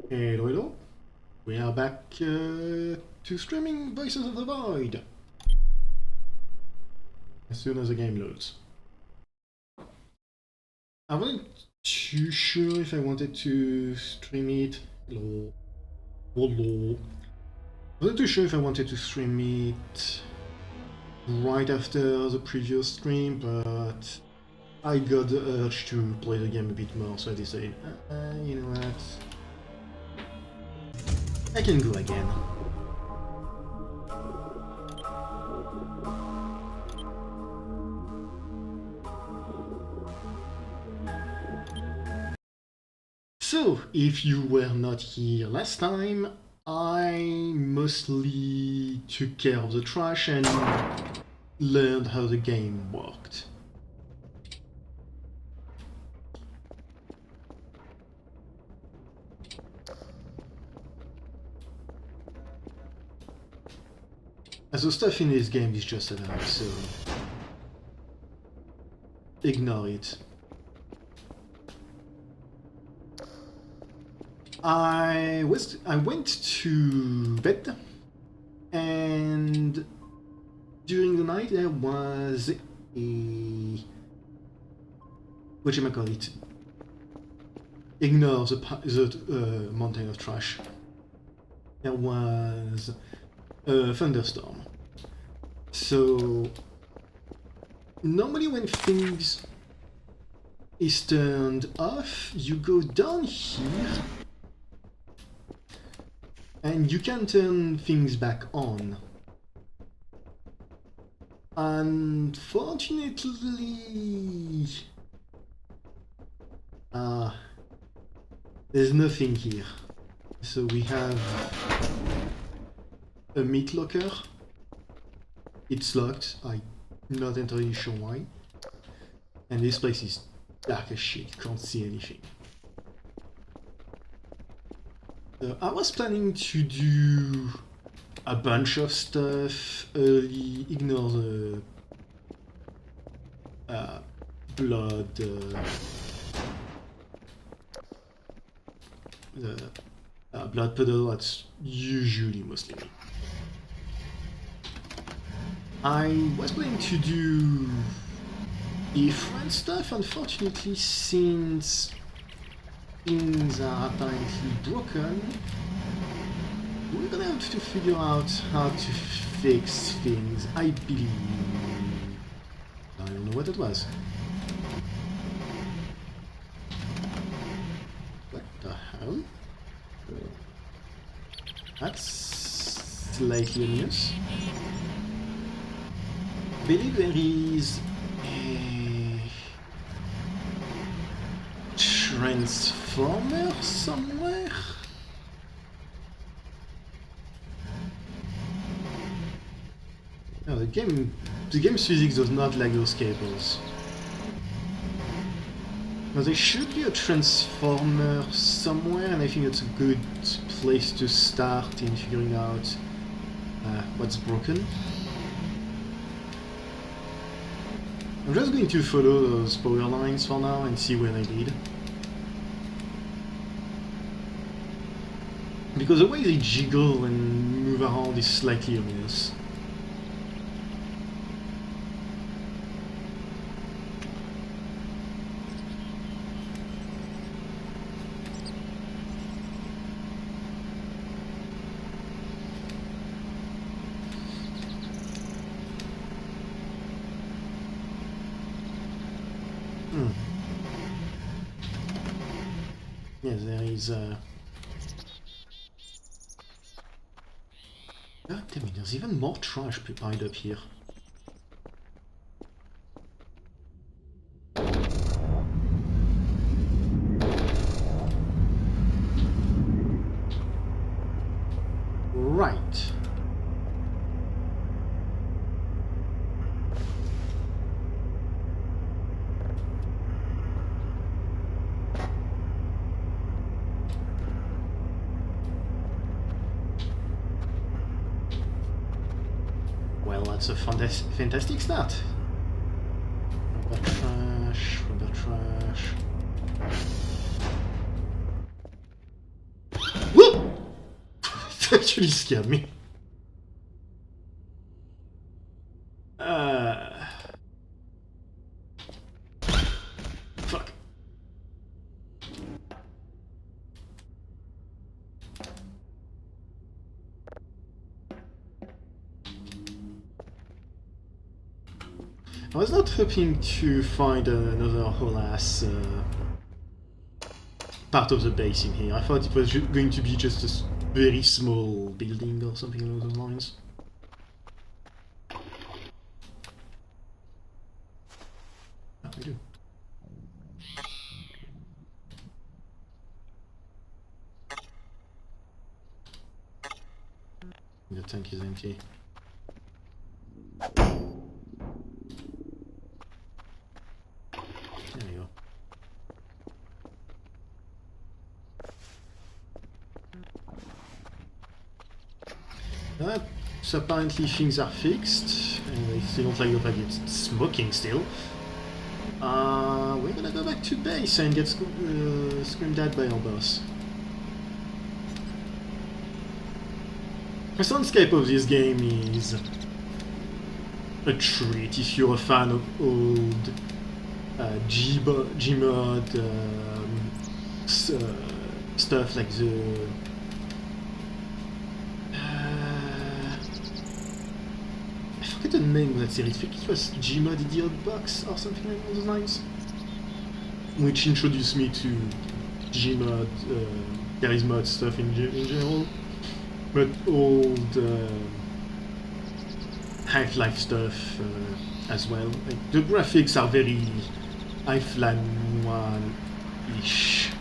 Hello, hello. We are back to streaming Voices of the Void. As soon as the game loads. I wasn't too sure if I wanted to stream it. Hello. Hello. I wasn't too sure if I wanted to stream it right after the previous stream, but I got the urge to play the game a bit more, so I decided, you know what? I can go again. So, if you were not here last time, I mostly took care of the trash and learned how the game worked. As the stuff in this game is just enough, so ignore it. I went to bed, and during the night there was a whatchamacallit. Ignore the mountain of trash. There was a thunderstorm. So normally when things is turned off, you go down here and you can turn things back on. Unfortunately, there's nothing here. So we have a meat locker. It's locked. I'm not entirely sure why. And this place is dark as shit. You can't see anything. I was planning to do a bunch of stuff early, ignore the blood, the blood puddle. That's usually mostly me. I was planning to do different stuff, unfortunately, since things are apparently broken. We're gonna have to figure out how to fix things, I believe. I don't know what it was. What the hell? That's slightly ominous. I believe there is a transformer somewhere? No, the game's physics does not like those cables. Now there should be a transformer somewhere, and I think it's a good place to start in figuring out what's broken. I'm just going to follow those power lines for now and see where they lead. Because the way they jiggle and move around is slightly ominous. Yes, there is God damn it, there's even more trash piled up here. Right. Well, that's a fantastic start. Rubber trash, rubber trash. actually scared me. Fuck. I was not hoping to find another whole ass part of the base in here. I thought it was going to be just a very small building or something along those lines. Ah, we do. The tank is empty. There we go. So apparently things are fixed. I still don't like the fact it's smoking still. We're gonna go back to base and get screamed at by our boss. The soundscape of this game is a treat if you're a fan of old Gmod stuff like the I forget the name of that series. I think it was Gmod Idiot Box or something along those lines, which introduced me to Gmod, Charismod stuff in general, but old Half-Life stuff as well. Like, the graphics are very Half-Life 1-ish.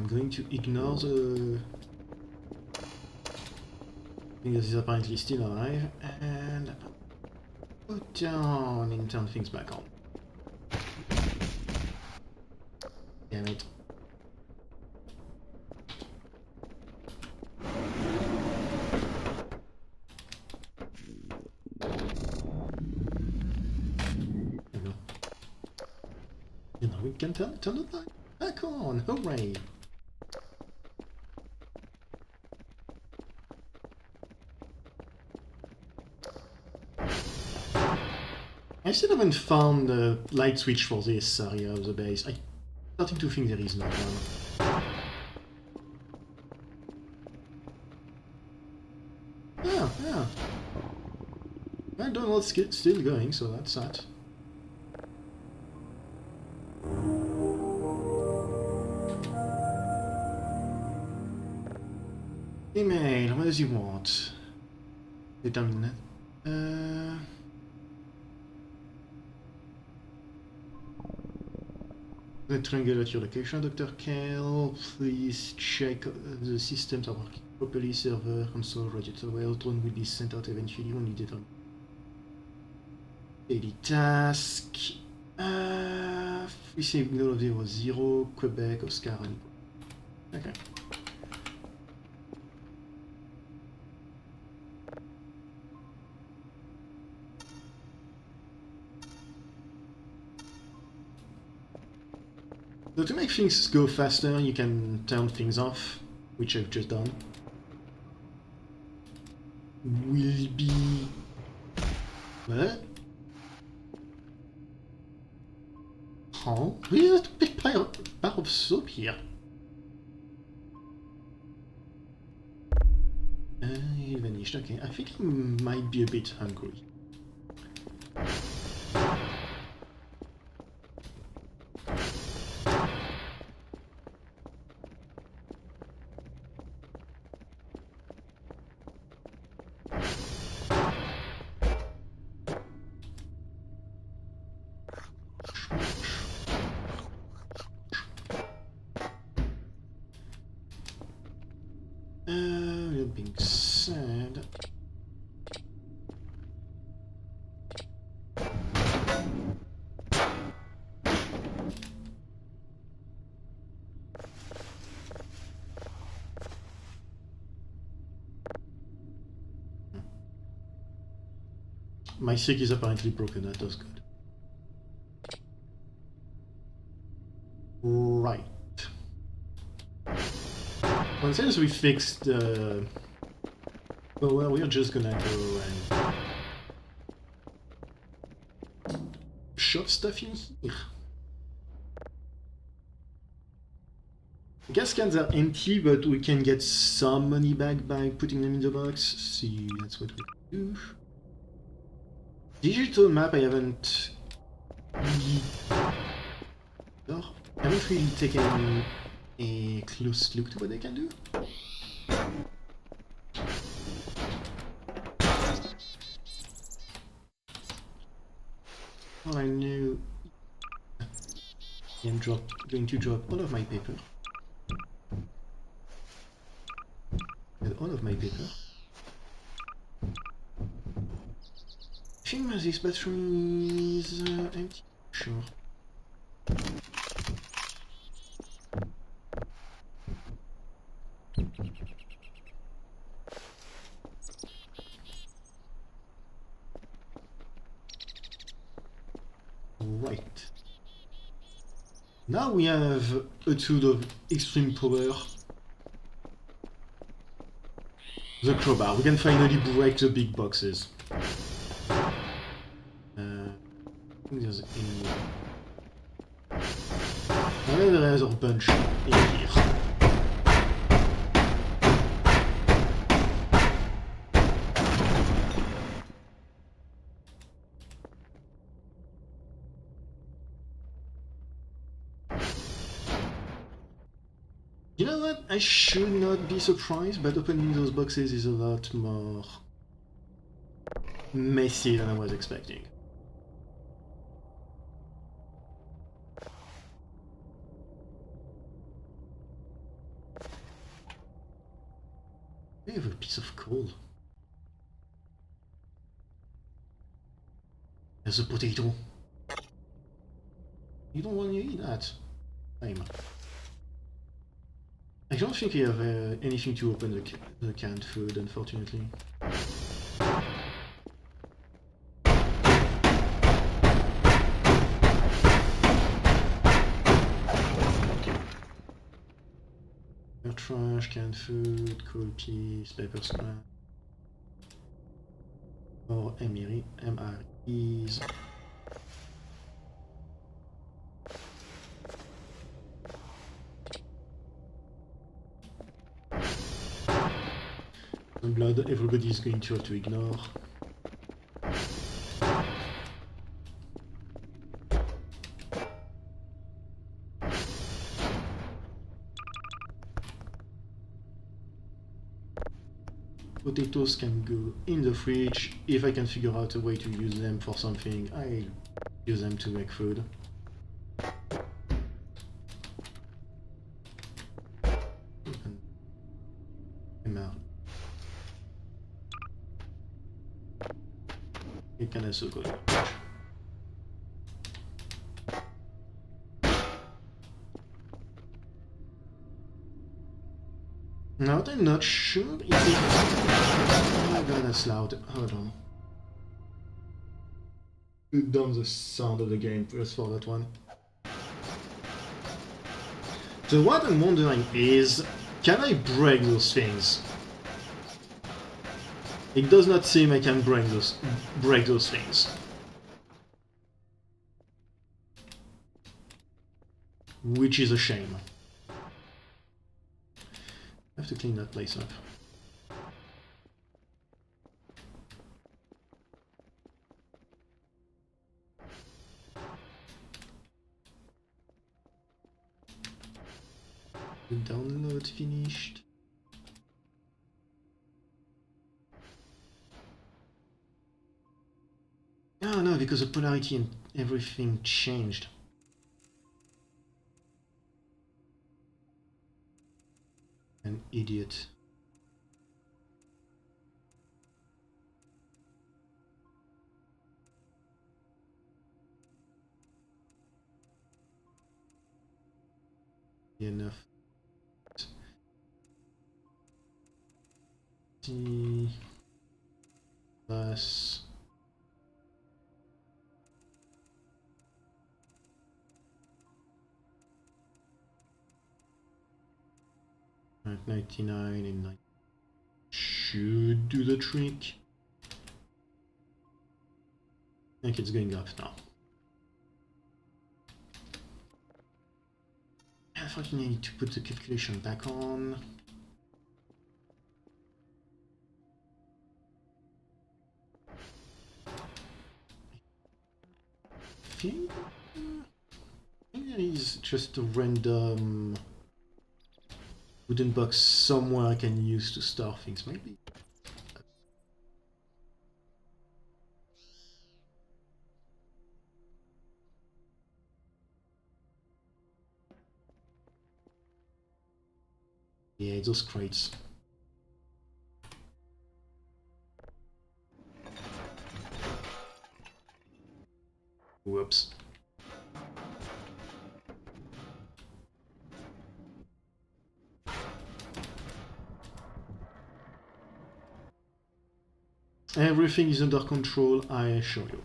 I'm going to ignore the thing that is apparently still alive and put down and turn things back on. Damn it. There we go. You know, we can turn the light back on. Hooray! I still haven't found the light switch for this area of the base. I'm starting to think there is not one. Yeah, yeah. I don't know what's still going, so that's that. Email, what does he want? Determine that. The triangle at your location, Dr. Kell. Please check the systems are working properly. Server, console, radiator well. Drone will be sent out eventually when you determine. Daily task. We say signal of 0, Quebec, Oscar, and. Okay. So to make things go faster, you can turn things off, which I've just done. Will be... What? Huh? There's a big pile of soap here. He vanished, okay. I think he might be a bit hungry. That being said... My SIG is apparently broken, that was good. Right. Well, since we fixed the power, we're just gonna go and shove stuff in here. Gas cans are empty, but we can get some money back by putting them in the box. See, that's what we do. Digital map, I haven't really taken a close look to what they can do. All I know, I'm going to drop all of my paper. And all of my paper. I think this battery is empty. Sure. Right. Now we have a tool of extreme power. The crowbar. We can finally break the big boxes. I think there's there's a bunch in here. You know what? I should not be surprised, but opening those boxes is a lot more messy than I was expecting. I have a piece of coal. There's a potato. You don't want to eat that. Time. I don't think I have anything to open the canned food, unfortunately. Trash, canned food, cool piece, paper scrap, or MREs. The blood everybody is going to have to ignore. Potatoes can go in the fridge. If I can figure out a way to use them for something, I'll use them to make food. It can also go in the fridge. Now I'm not sure if it... Oh my god, that's loud. Hold on. Put down the sound of the game just for that one. So what I'm wondering is, can I break those things? It does not seem I can break those things. Which is a shame. I have to clean that place up. The download finished. Oh no, because the polarity and everything changed. An idiot. Enough. T plus At 99 and 9 should do the trick. I think it's going up now. Unfortunately, I need to put the calculation back on. I think there is just a random wooden box somewhere I can use to store things, maybe. Yeah, those crates. Whoops. Everything is under control, I assure you.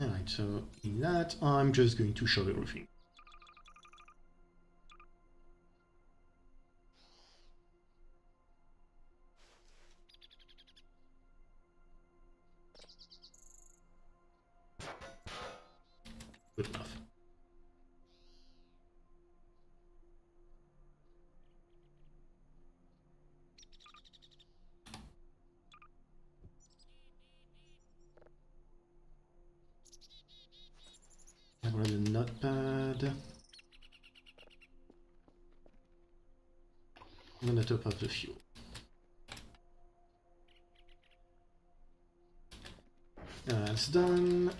Alright, so in that, I'm just going to show everything. Good enough. I grab a notepad. I'm gonna top up the fuel. That's done.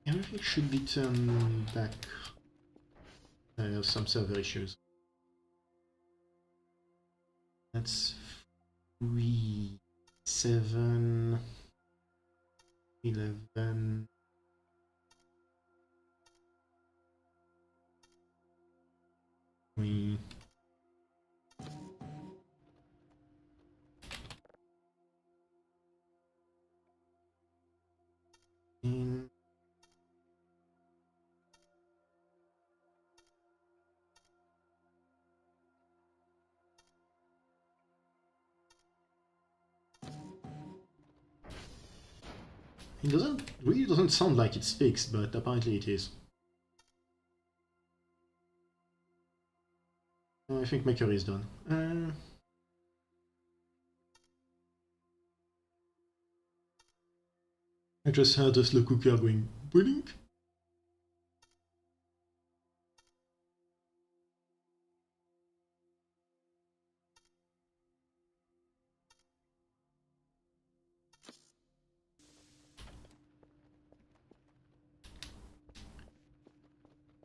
Everything should be turned back. I have some server issues. That's 3, 7, 11. We in. It really doesn't sound like it's fixed, but apparently it is. I think my curry is done. I just heard a slow cooker going blink.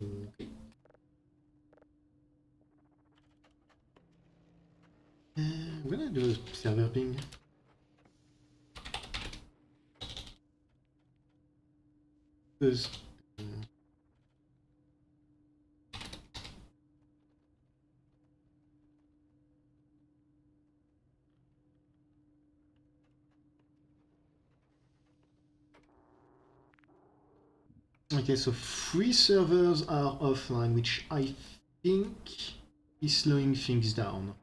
Okay. I'm gonna do a server ping. Because okay, so 3 servers are offline, which I think is slowing things down.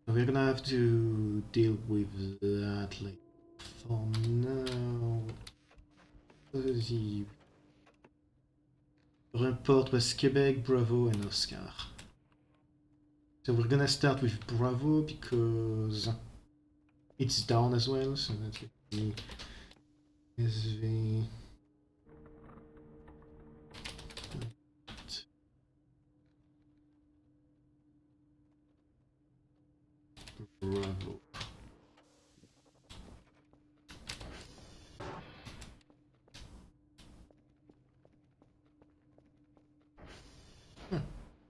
We're gonna have to deal with that later. For now, the report was Quebec, Bravo, and Oscar. So we're gonna start with Bravo because it's down as well, so that's the SV. Bravo.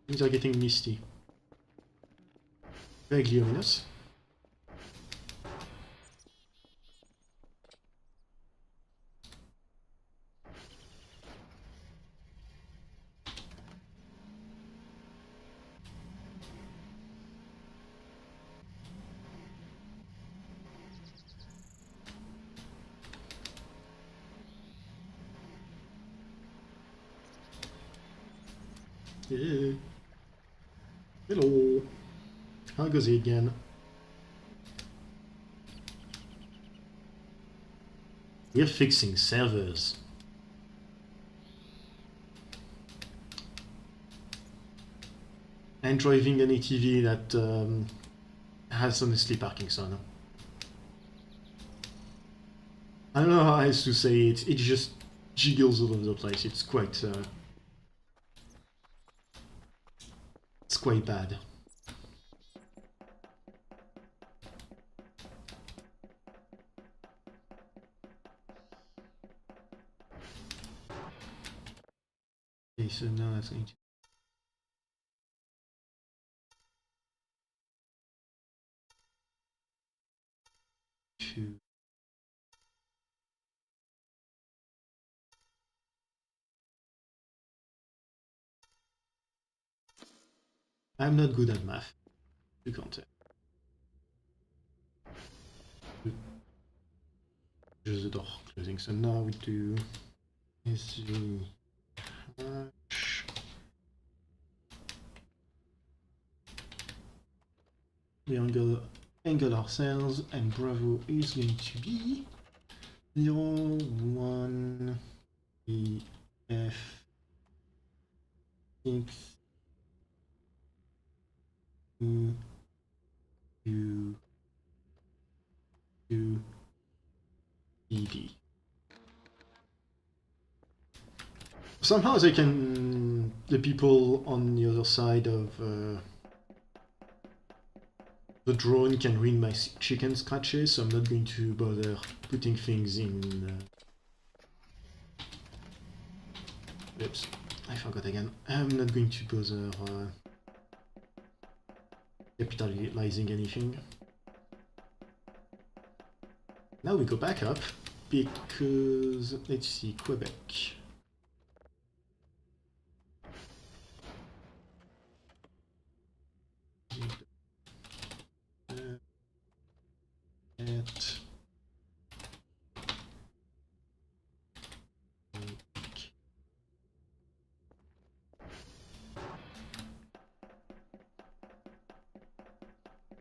Things are getting misty. Vaguely ominous. Yeah. Hello. How goes it again? We're fixing servers. And driving an ATV that has honestly Parkinson. I don't know how else to say it. It just jiggles all over the place. It's quite bad. Okay, so now that's going to. I'm not good at math. You can't tell. Just the door closing. So now we do SV hash. We angle ourselves, and Bravo is going to be 0, 1, E, F, 6, E, U, U, E, D. Somehow the people on the other side of the drone can read my chicken scratches, so I'm not going to bother putting things in. Oops, I forgot again. I'm not going to bother capitalizing anything. Now we go back up because let's see, Quebec.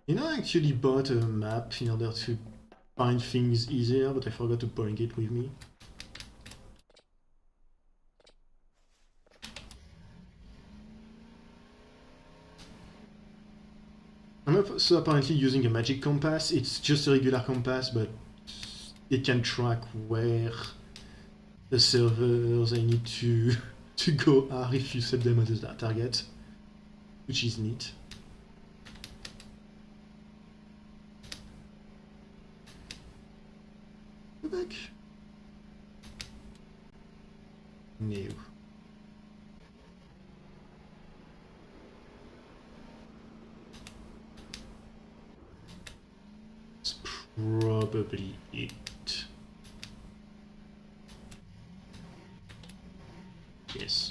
You know, I actually bought a map in order to find things easier, but I forgot to bring it with me. I'm also apparently using a magic compass. It's just a regular compass, but it can track where the servers I need to to go are if you set them as a target, which is neat. Go back. No. It's probably it. Yes.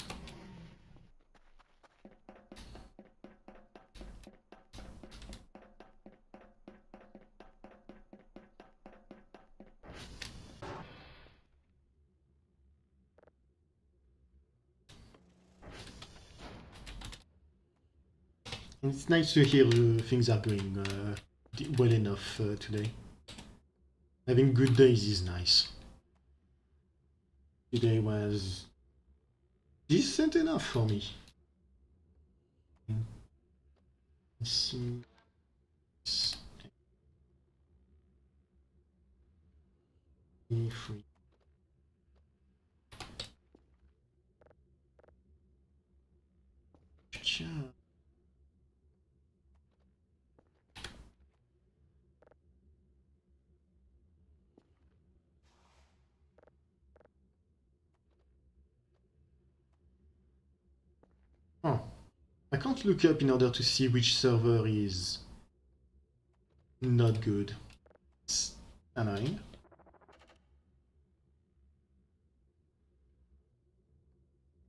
And it's nice to hear things are going well enough today. Having good days is nice. Today was decent enough for me. Let's see. If we oh, I can't look up in order to see which server is not good. It's annoying.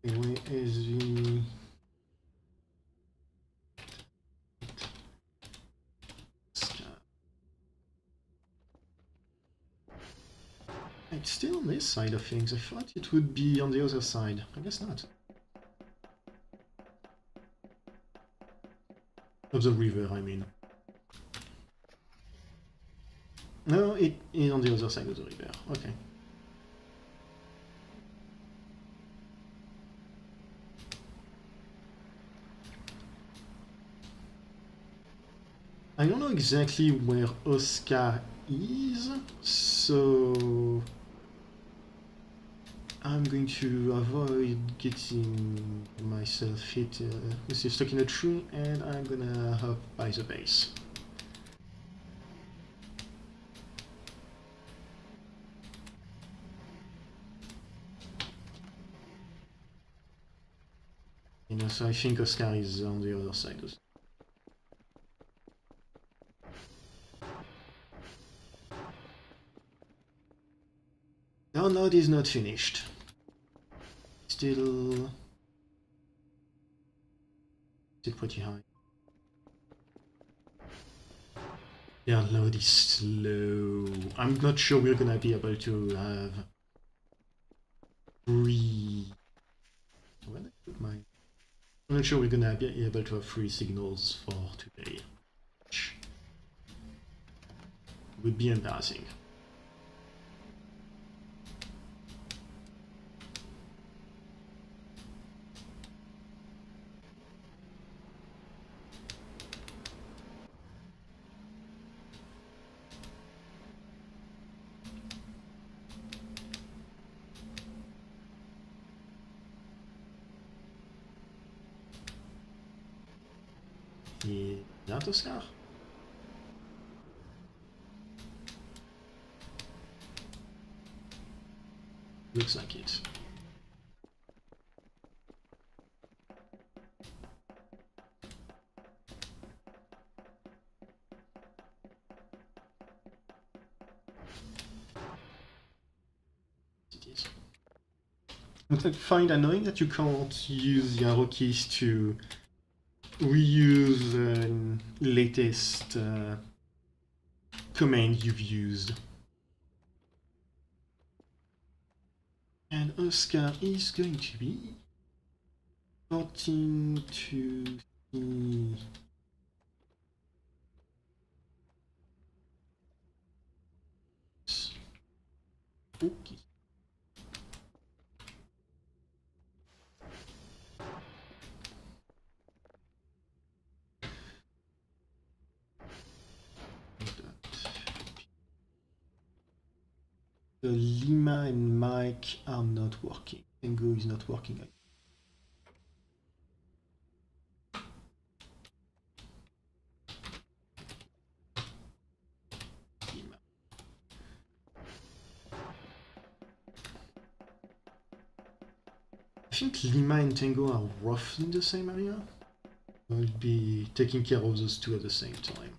Anyway, SV. It's still on this side of things. I thought it would be on the other side. I guess not. Of the river, I mean. No, it is on the other side of the river. Okay. I don't know exactly where Oscar is, so I'm going to avoid getting myself hit, stuck in a tree, and I'm gonna hop by the base. You know, so I think Oscar is on the other side. No, it is not finished. Still pretty high. Their load is slow. I'm not sure we're gonna be able to have free. Where did I put mine? I'm not sure we're gonna be able to have free signals for today. Which would be embarrassing. Is that Oscar? Looks like it. It is. I find annoying that you can't use the arrow keys to reuse latest command you've used. And Oscar is going to be 14 to the okay. The Lima and Mike are not working. Tango is not working. Lima. I think Lima and Tango are roughly in the same area. I'll be taking care of those two at the same time.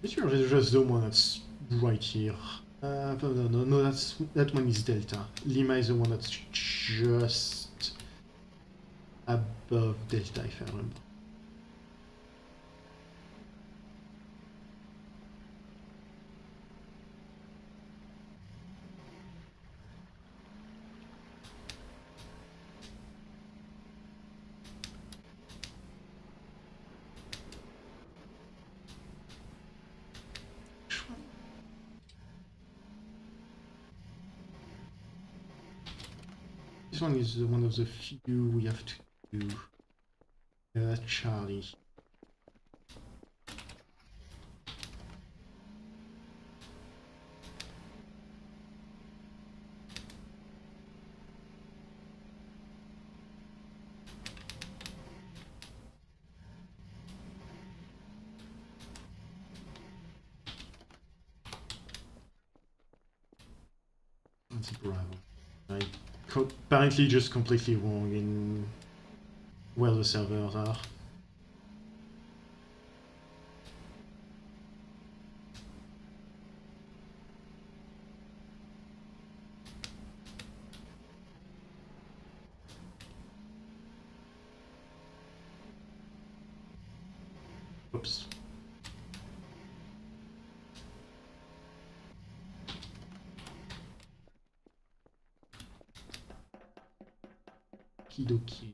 It's just the one that's right here. No, that one is Delta. Lima is the one that's just above Delta, if I remember. This one is one of the few we have to do. Charlie. That's Bravo. I apparently just completely wrong in where the servers are. Oops. Okie dokie.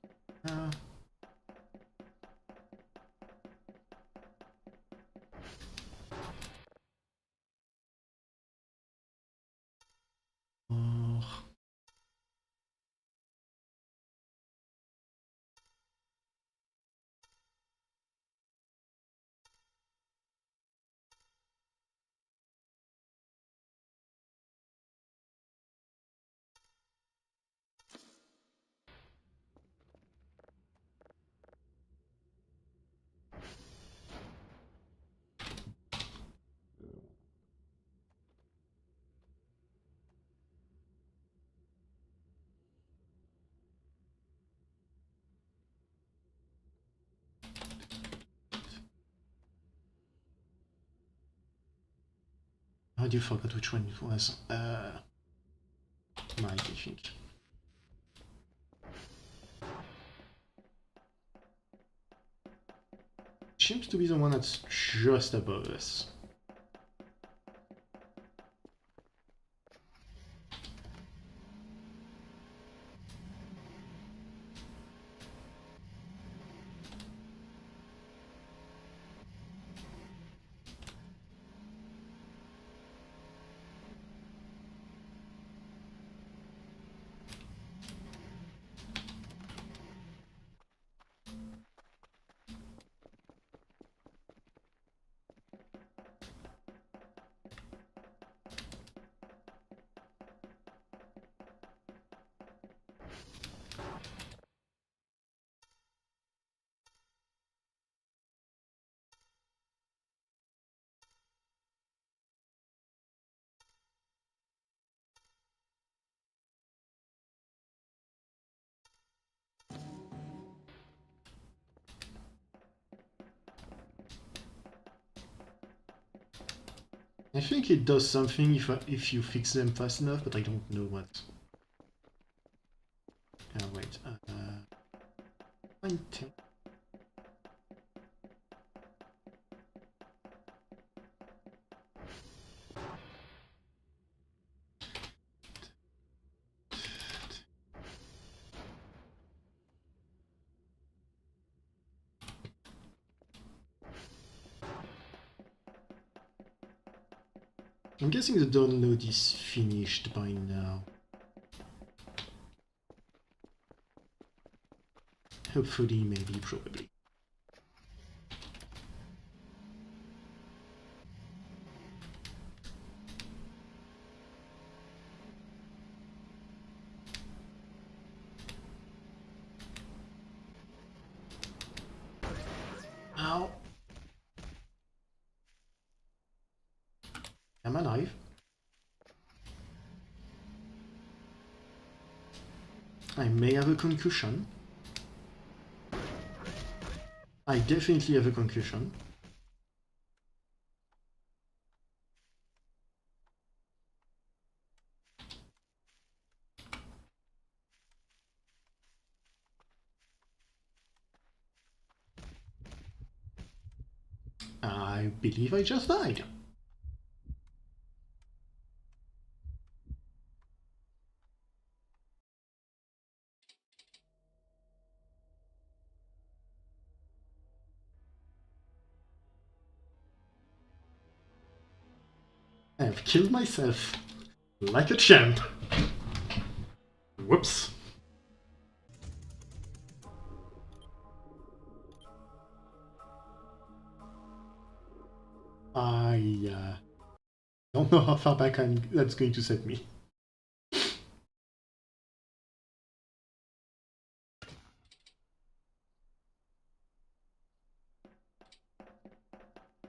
How do you forget which one it was? Mike, I think. Seems to be the one that's just above us. I think it does something if you fix them fast enough, but I don't know what. Wait. Fine tune. I'm guessing the download is finished by now. Hopefully, maybe, probably. Ow! I'm alive. I may have a concussion. I definitely have a concussion. I believe I just died. I have killed myself. Like a champ. Whoops. I don't know how far back that's going to set me.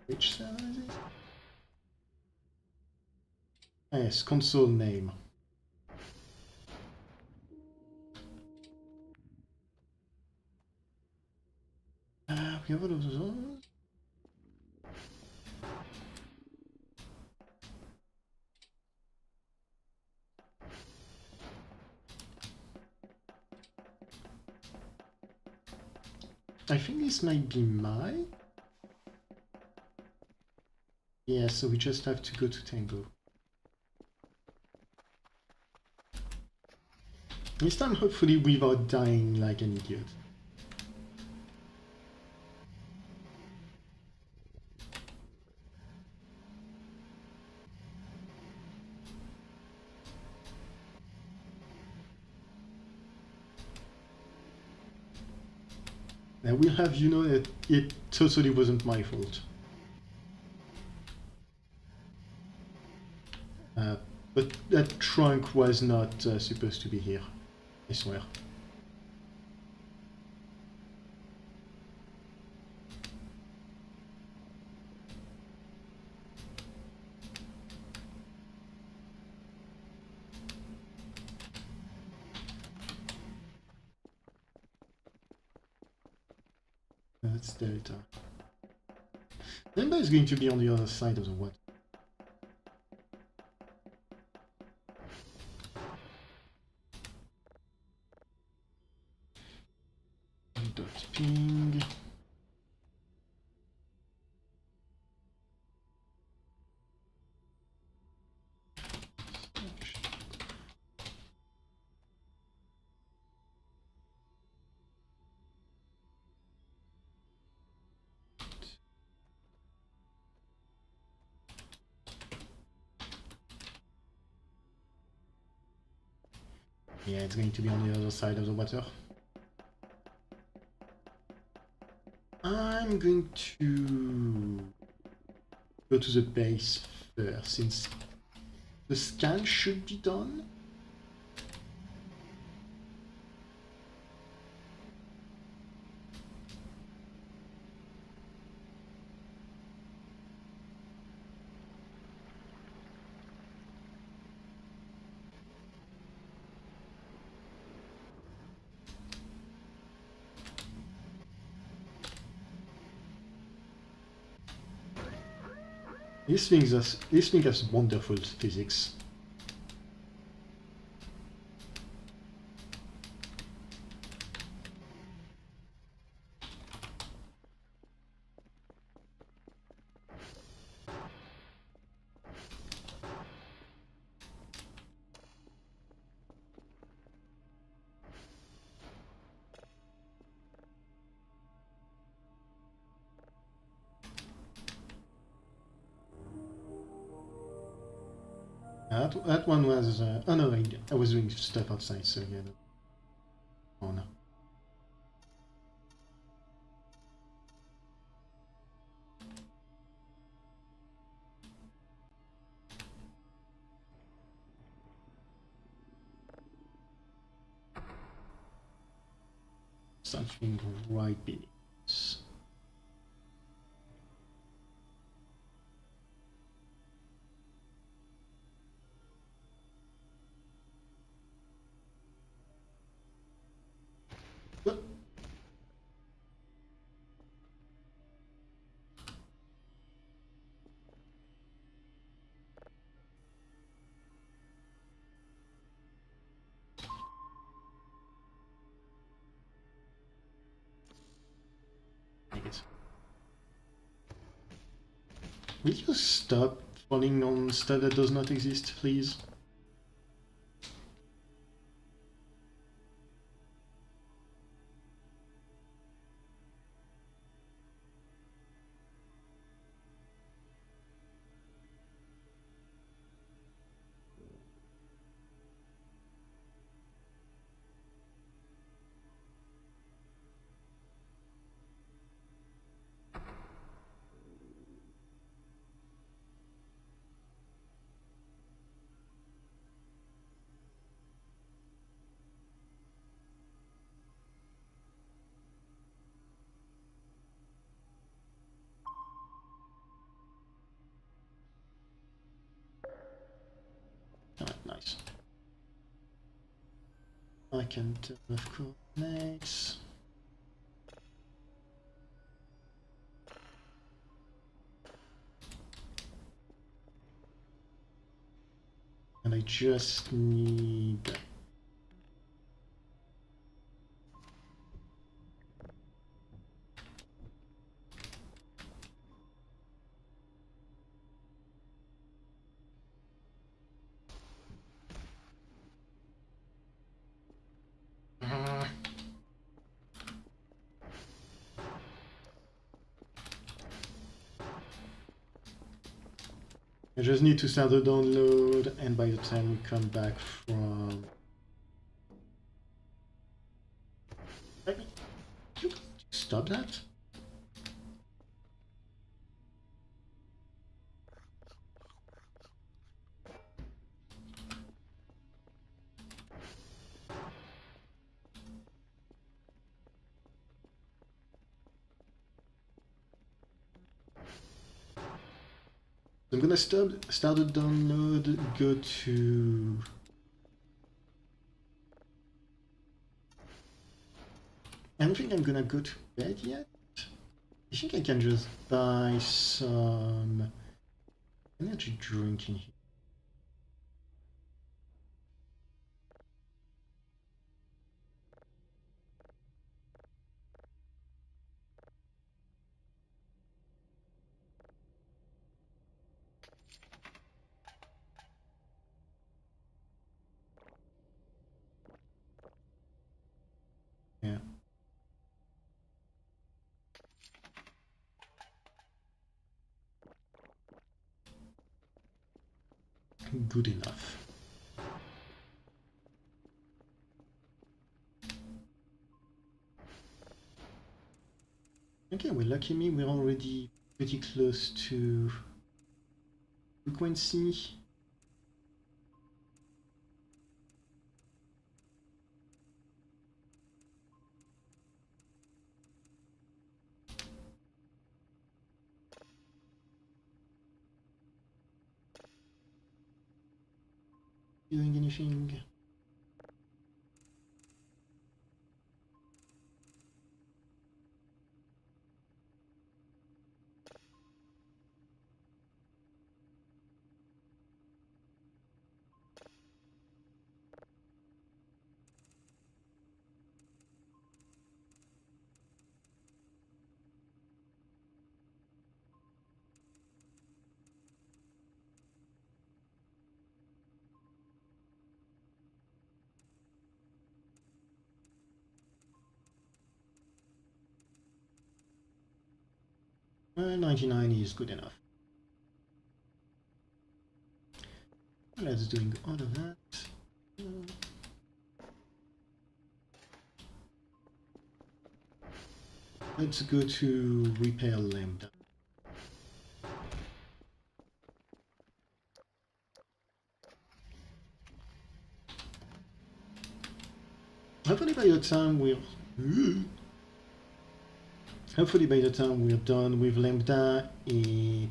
Which server is it? Yes, console name. We have all of those. I think this might be my. Yeah, so we just have to go to Tango. This time, hopefully, without dying like an idiot. I will have you know that it totally wasn't my fault. But that trunk was not supposed to be here, I swear. That's Delta. Delta is going to be on the other side of the water. Dot ping. Yeah, it's going to be on the other side of the water. I'm going to go to the base first, since the scan should be done. This thing has wonderful physics. That one was... oh no, I was doing stuff outside, so yeah. No. Oh no. Something right beneath us. Will you stop falling on stuff that does not exist, please? Alright, nice. I can turn off coordinates. And I just need... I just need to start the download, and by the time we come back from... I mean, you stop that? I'm gonna start the download, go to... I don't think I'm gonna go to bed yet. I think I can just buy some energy drink in here. Yeah. Good enough. Okay, well, lucky me, we're already pretty close to frequency. Doing anything? Uh, 99 is good enough. Let's doing all of that. Let's go to repair lambda. Hopefully by the time we're done with lambda, we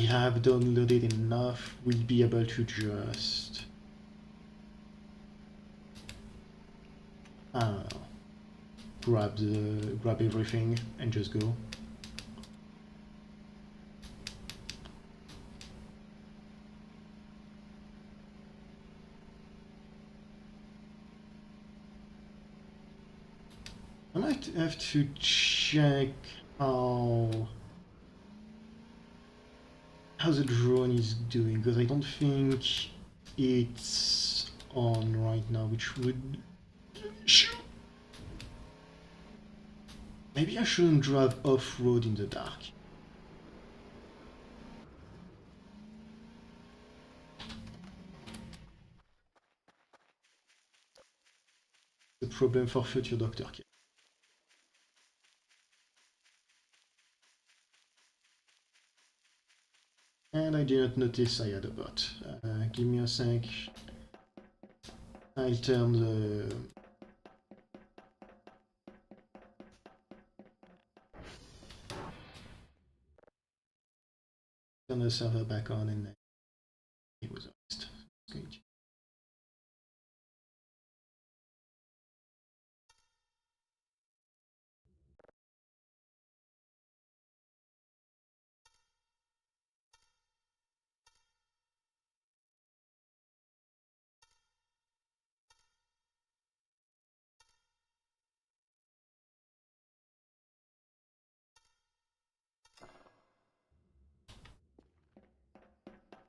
have downloaded enough. We'll be able to just grab everything and just go. I might have to check how the drone is doing, because I don't think it's on right now, which would... Maybe I shouldn't drive off-road in the dark. The problem for future Dr. K. And I didn't notice I had a bot. Give me a sec. I'll turn the server back on, and then it was honest. Great.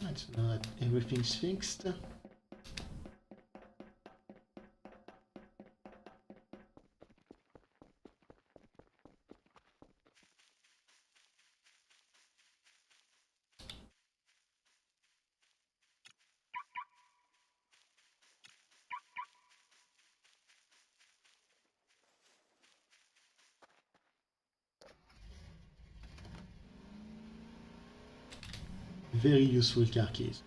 Right, so now that everything's fixed. Very useful car keys.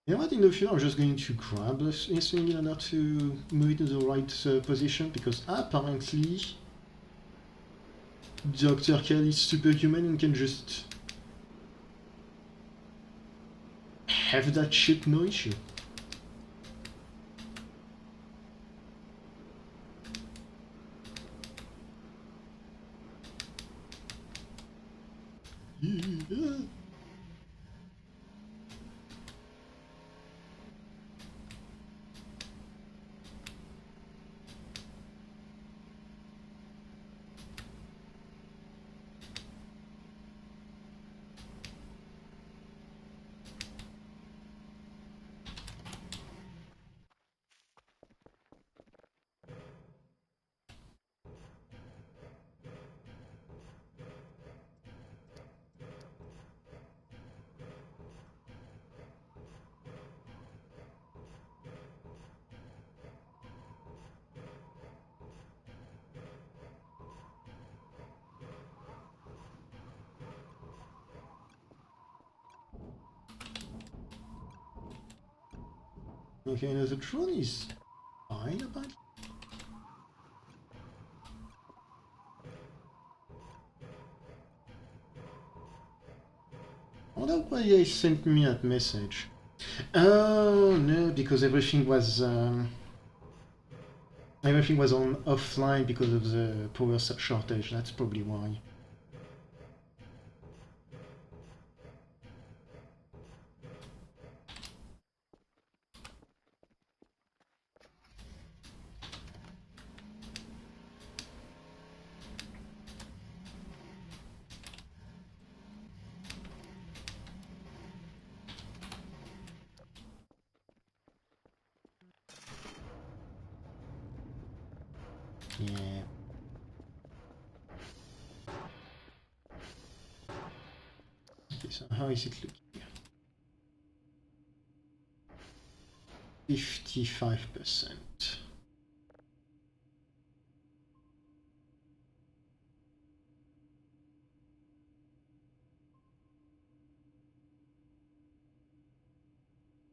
You know what, in the future I'm just going to grab this thing in order to move it to the right position, because apparently Dr. Cal is superhuman and can just have that shit no issue. Yeah. Okay, now the drone is fine about it. I wonder why they sent me that message. Oh no, because everything was on offline because of the power shortage. That's probably why. Yeah. Okay, so how is it looking? 55%.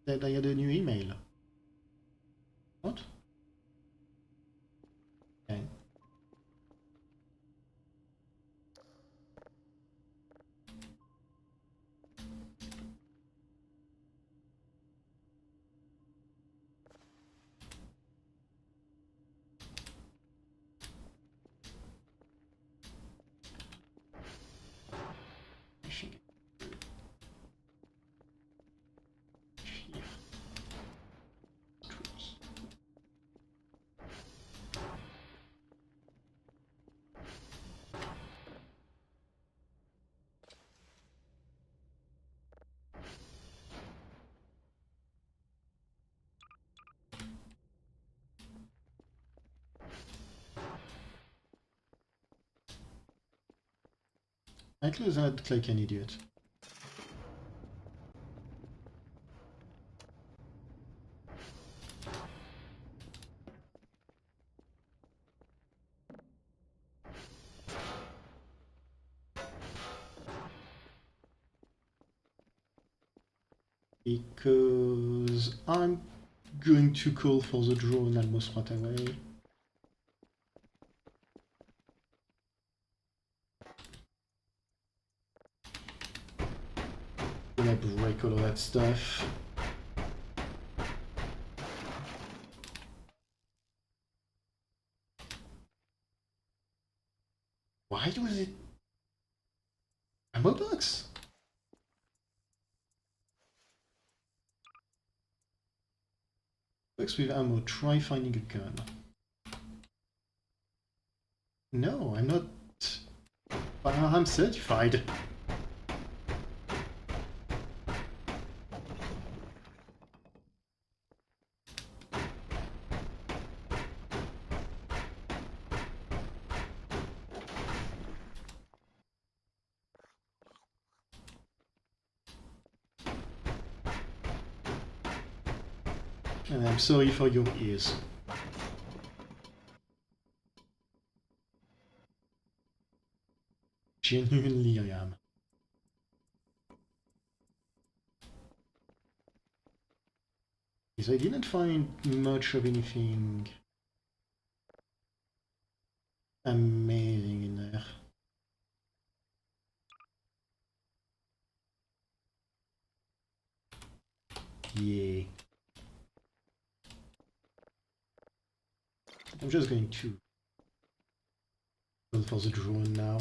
That I had a new email. What? Okay. I close that like an idiot. Because I'm going to call for the drone almost right away. Gonna break all of that stuff. Why was it ammo box? Box with ammo, try finding a gun. No, I'm not firearm certified. And I'm sorry for your ears. Genuinely I am. Because I didn't find much of anything amazing in there. Yeah. I'm just going to go for the drone now.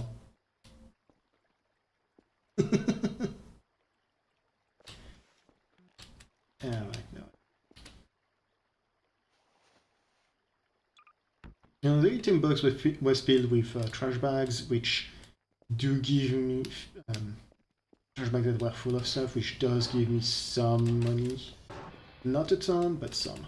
Alright, no. Now the item box was filled with trash bags, which do give me trash bags that were full of stuff, which does give me some money. Not a ton, but some.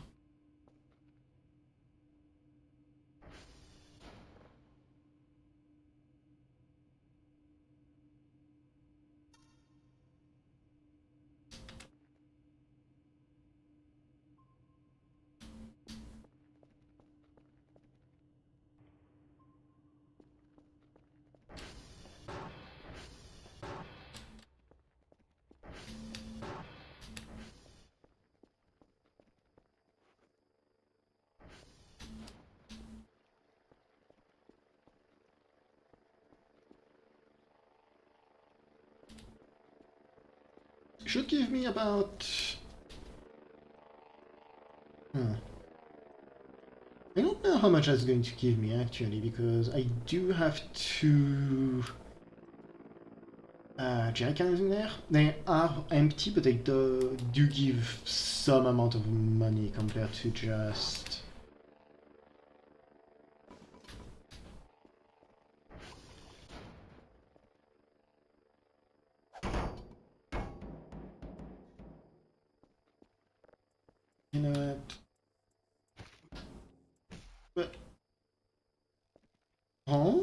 Should give me about... I don't know how much that's going to give me actually, because I do have two jerry cans in there. They are empty, but they do give some amount of money compared to just... You know what? But... Huh?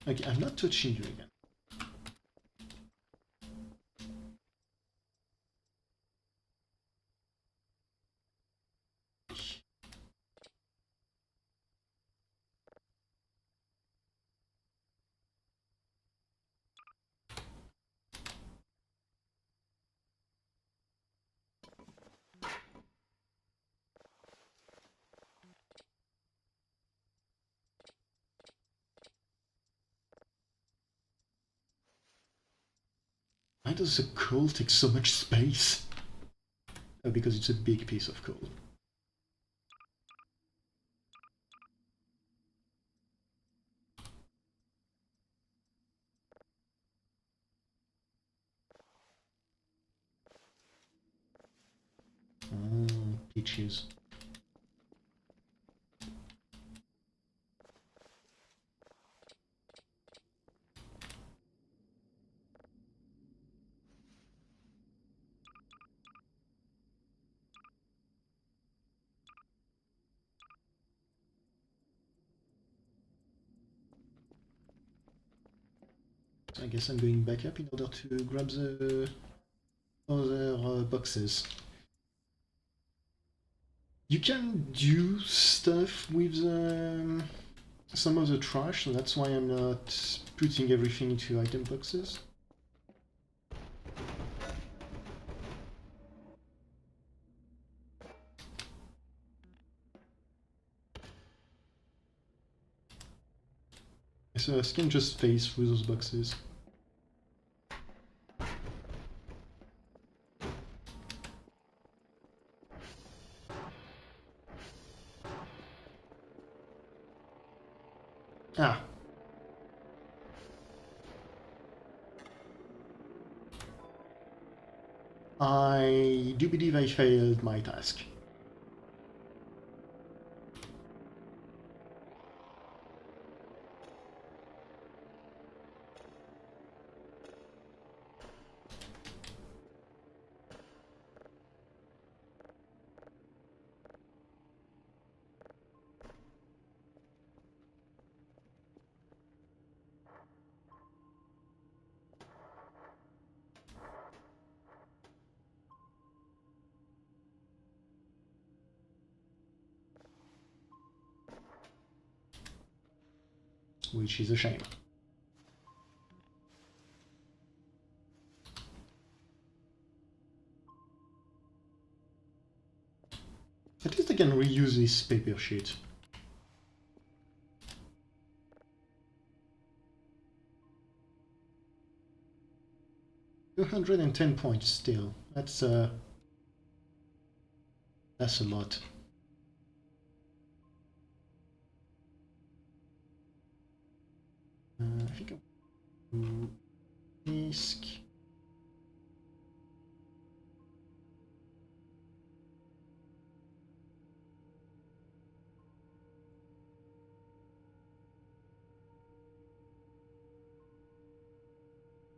Okay, I'm not touching you again. Why does the coal take so much space? Oh, because it's a big piece of coal. Oh, peaches. So I guess I'm going back up in order to grab the other boxes. You can do stuff with some of the trash, so that's why I'm not putting everything into item boxes. So I can just phase through those boxes. Ah. I do believe I failed my task. which is a shame. At least I can reuse this paper sheet. 210 points still. That's a lot. I think I'll do disk.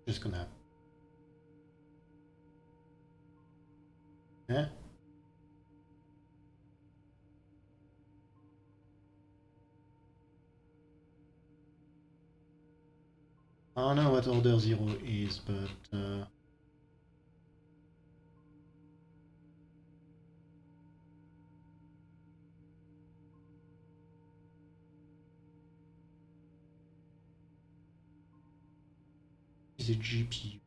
Just gonna. Yeah. I don't know what order 0 is, but is a GPU.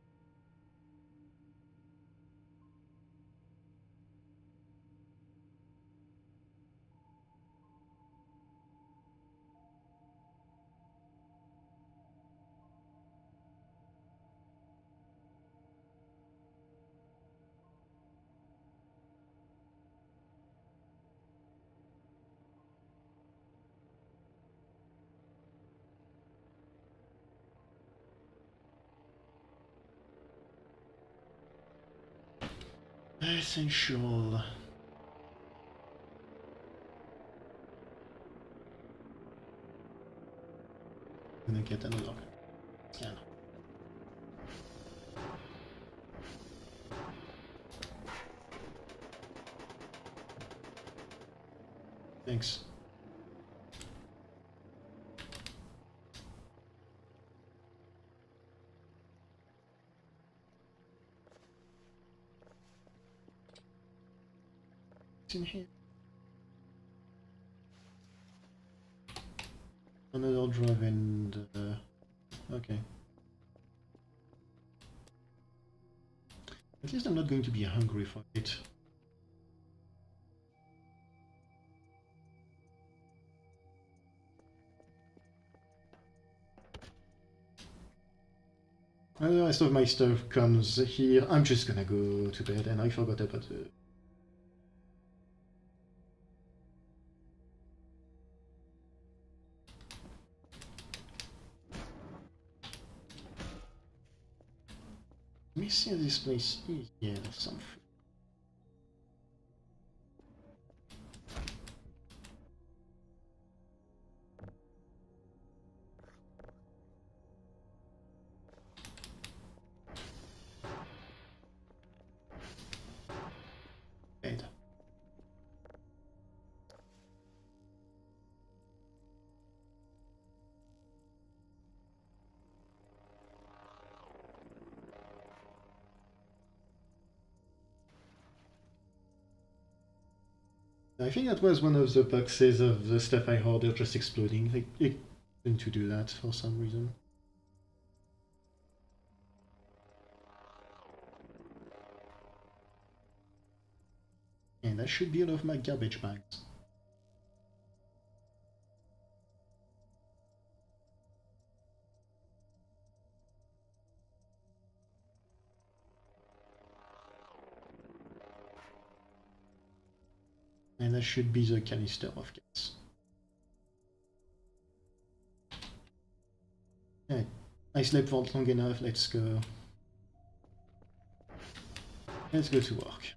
Essential. I'm gonna get another scan. Thanks. What's in here? Another drive and okay. At least I'm not going to be hungry for it. The rest of my stuff comes here. I'm just gonna go to bed, and I forgot about the... Let me see if this place is... Yeah, there's some food. Bed. I think that was one of the boxes of the stuff I ordered just exploding. It seemed to do that for some reason. And that should be all of my garbage bags. And that should be the canister of gas. Yeah, I slept for long enough, let's go. Let's go to work.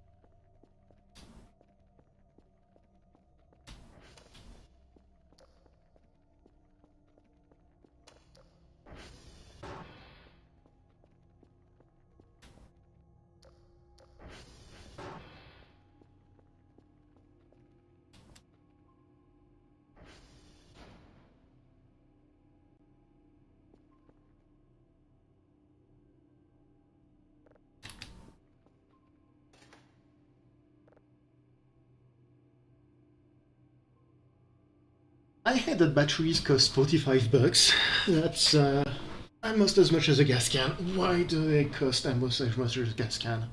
I heard that batteries cost $45. That's almost as much as a gas can. Why do they cost almost as much as a gas can?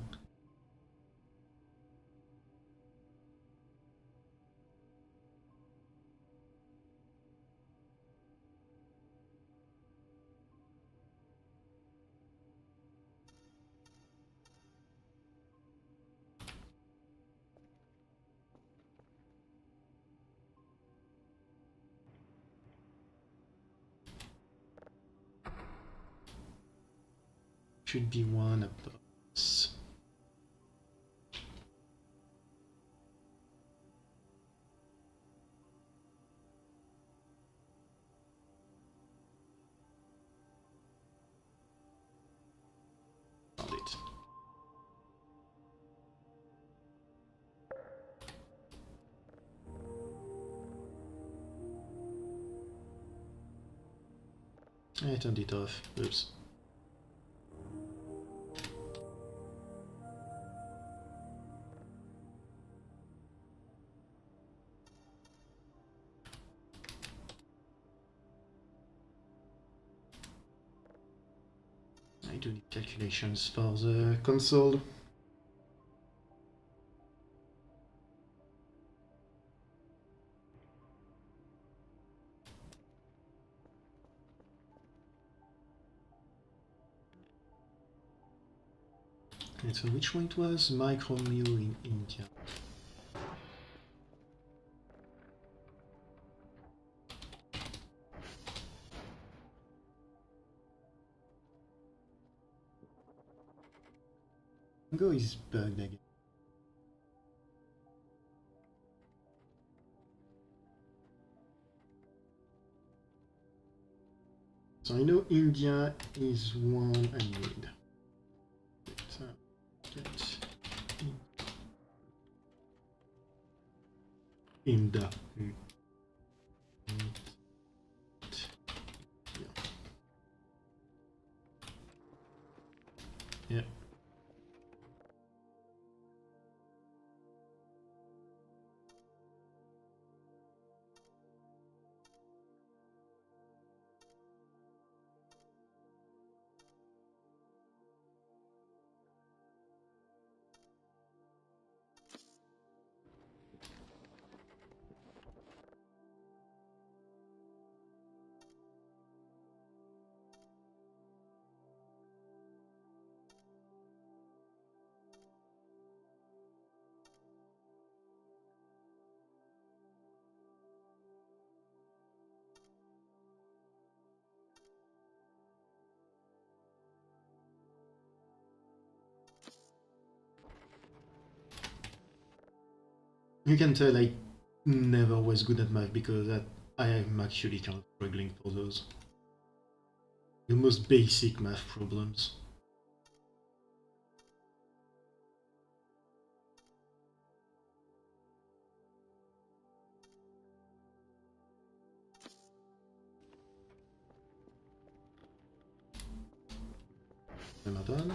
Should be one above us. Found it. I turned it off. Oops. I do need calculations for the console. Okay, so which one it was? Micro mill in India. Go is bugged again. So I know India is one I need. Get India. Yeah. You can tell I never was good at math because I am actually kind of struggling for those. The most basic math problems. Am I done?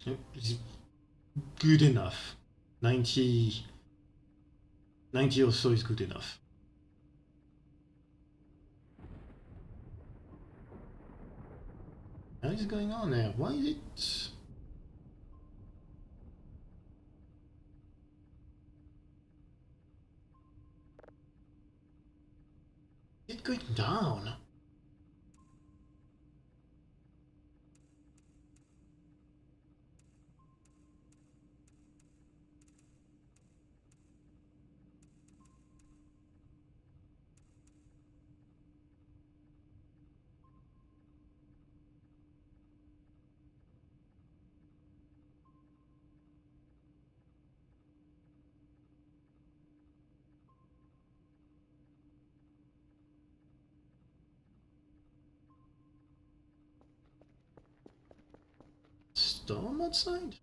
It's good enough. 90, 90 or so is good enough. What is going on there? Why is it... It's going down. Storm outside?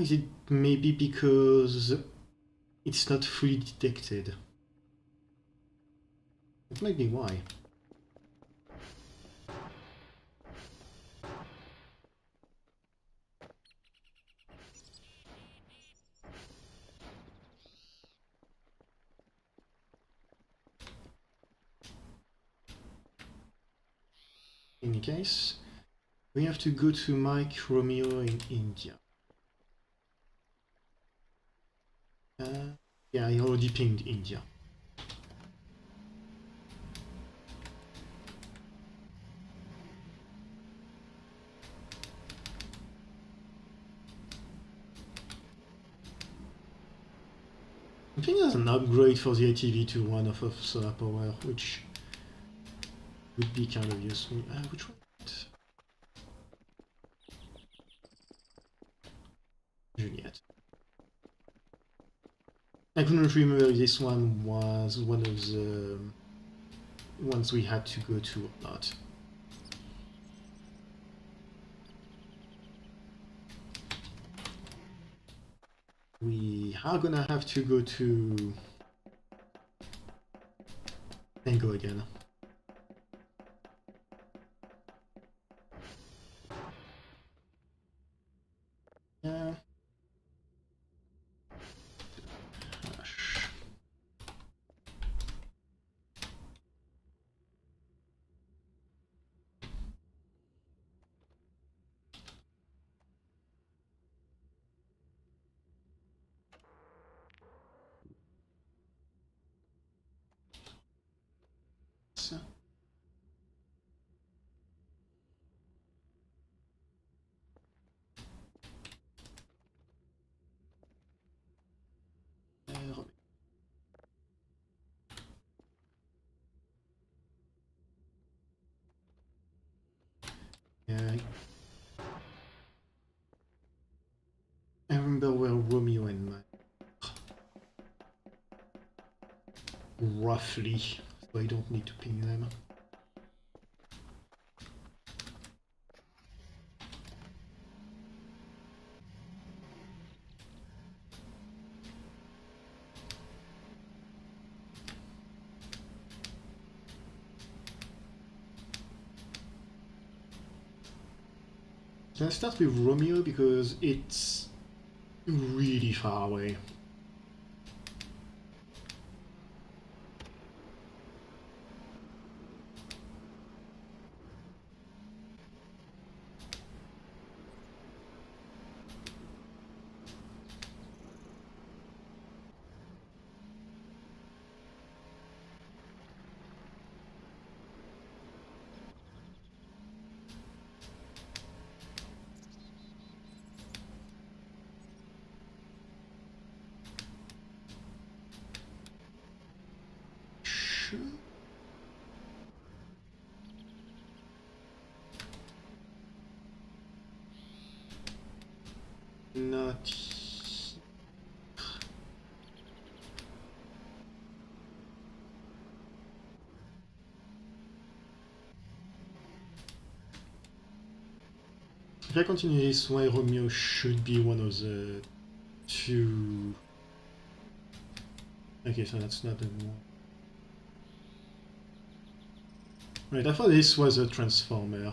Is it maybe because it's not fully detected? That might be why. In any case, we have to go to Mike Romeo in India. Yeah, I already pinged India. I think there's an upgrade for the ATV to one of solar power, which would be kind of useful. Which one? Juliet. I couldn't remember if this one was one of the ones we had to go to or not. We are gonna have to go to and go again. Yeah. So. Yeah. I remember where Romeo and Mike. Roughly, so I don't need to ping them. Can I start with Romeo because it's really far away? Sure. not. If I continue this way, Romeo should be one of the two. Okay, so that's not the one. Right, I thought this was a transformer.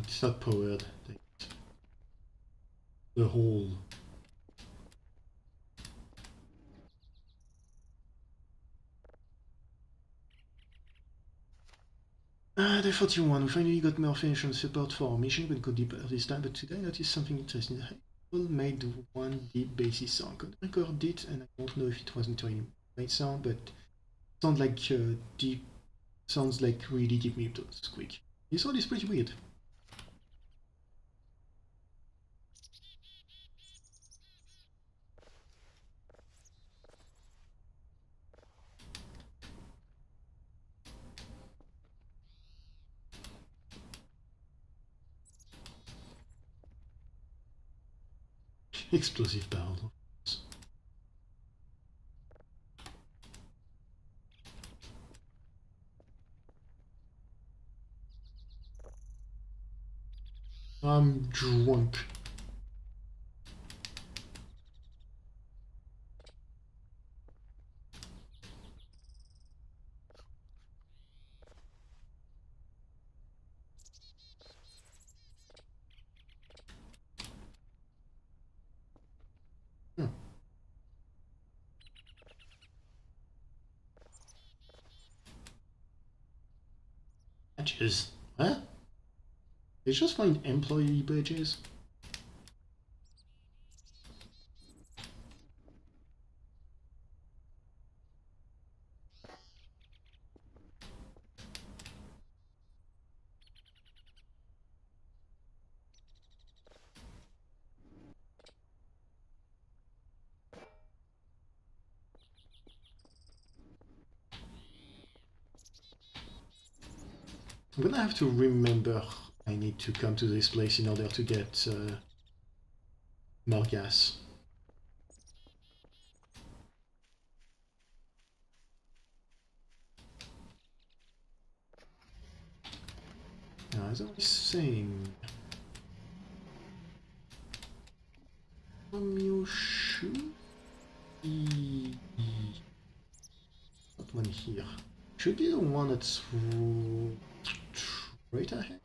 It's not powered. The whole. Day 41, we finally got more financial support for our mission. We'll go deeper this time, but today I noticed something interesting. People made one deep bassy sound. Could record it, and I don't know if it wasn't really made sound, but it sounds like deep. Sounds like really deep metal squeak. This sound is pretty weird. Explosive barrel. I'm drunk. Hmm. Badges? Huh? They just find employee badges? I'm gonna have to remember I need to come to this place in order to get more gas. As I was saying, you should be that one here. Should be the one that's right ahead.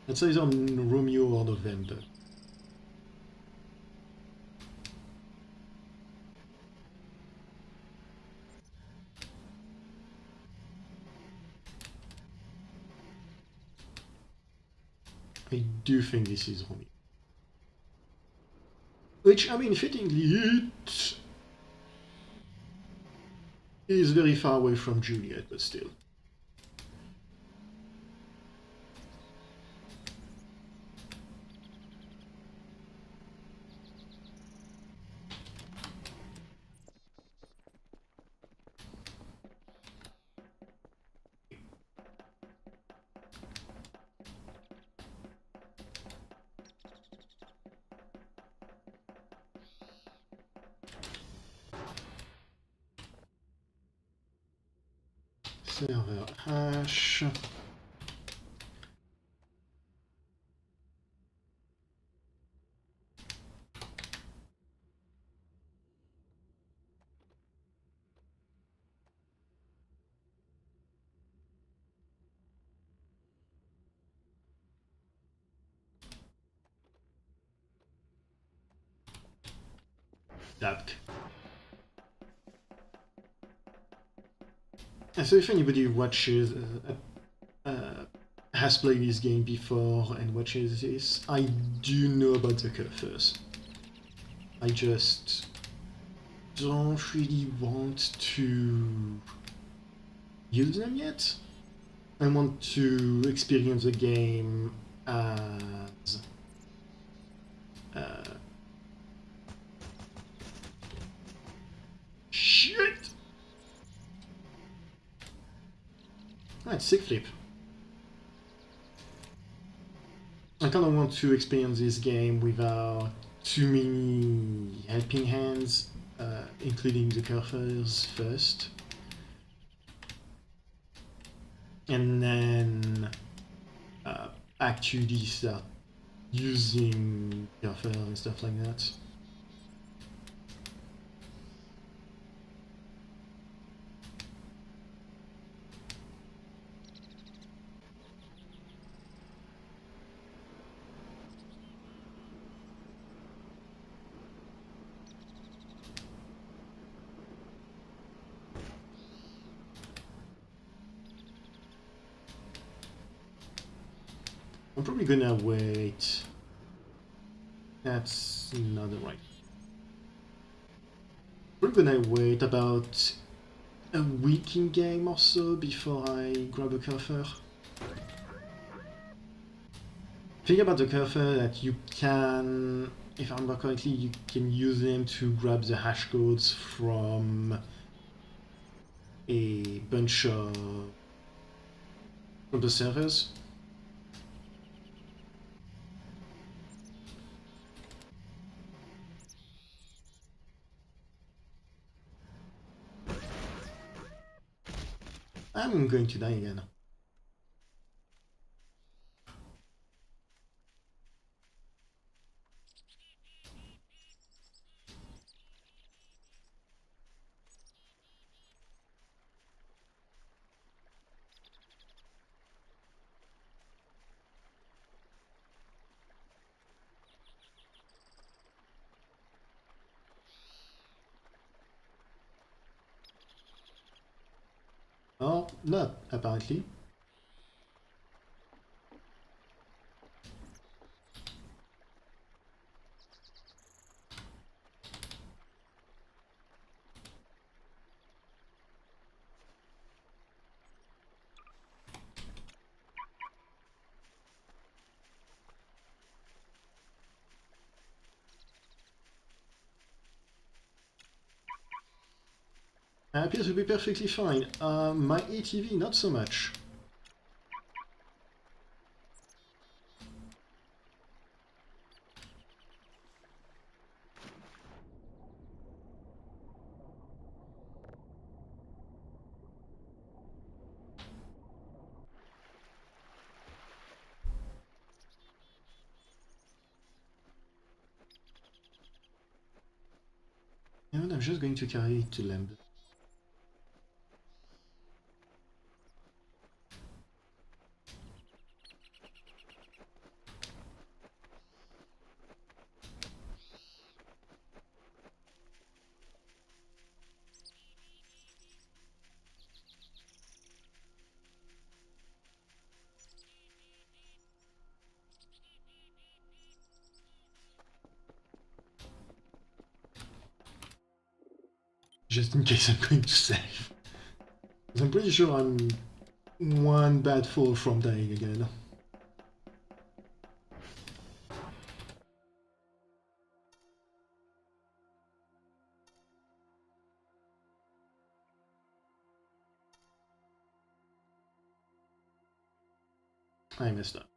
That's either Romeo or November. I do think this is Romeo. Which, I mean, fittingly, it is very far away from Juliet, but still. Server hash. Tapped. So if anybody watches, has played this game before and watches this, I do know about the cursors. I just don't really want to use them yet. I want to experience the game as shit. Right, sick flip. I kind of want to experience this game without too many helping hands, including the cursors first. And then actually start using cursor and stuff like that. I'm probably gonna wait. That's not the right. We're gonna wait about a week in game or so before I grab a cursor. Think about the cursor that you can, if I remember correctly, you can use them to grab the hash codes from a bunch of from the servers. I'm going to die again. Or not, apparently. Appears to be perfectly fine. My ATV, not so much. And I'm just going to carry it to Lamb. Just in case I'm going to save. I'm pretty sure I'm one bad fall from dying again. I messed up.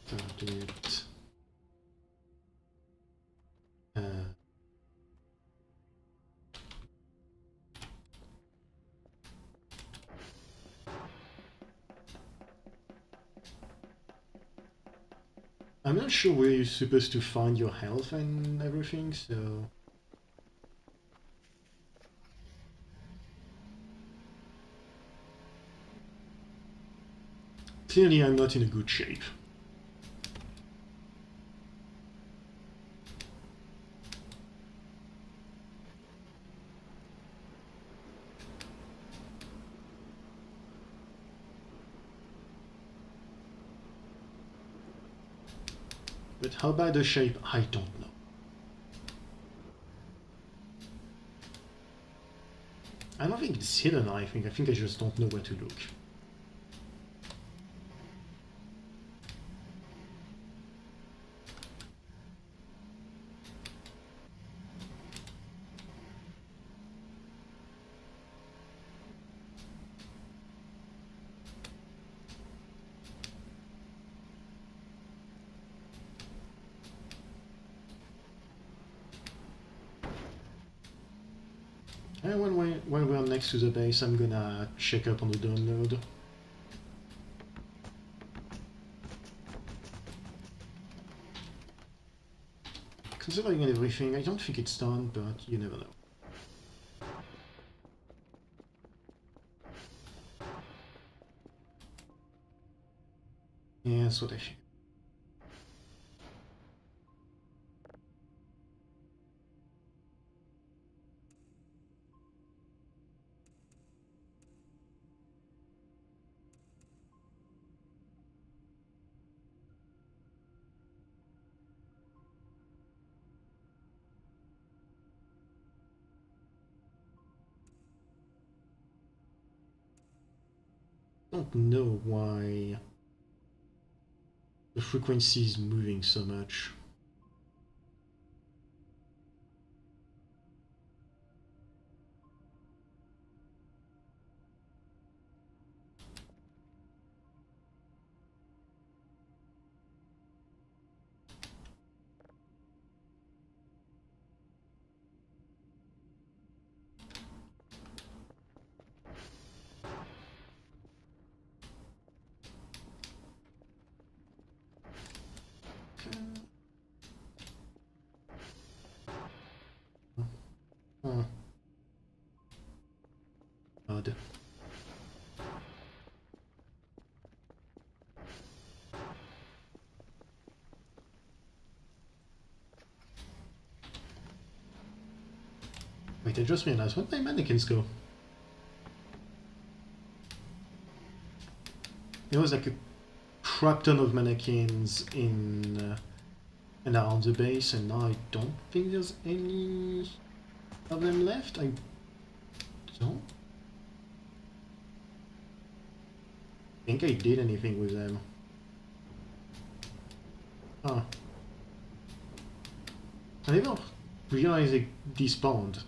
Target. I'm not sure where you're supposed to find your health and everything, so... Clearly I'm not in a good shape. But how about the shape? I don't know. I don't think it's hidden, I think I just don't know where to look. And when we're next to the base, I'm gonna check up on the dome node. Considering everything, I don't think it's done, but you never know. Yeah, that's what I think. I don't know why the frequency is moving so much. Huh. Odd. Wait, I just realized, where'd my mannequins go? There was like a crap ton of mannequins in and around the base, and now I don't think there's any of them left. I don't think I did anything with them. Huh. I never realized they despawned.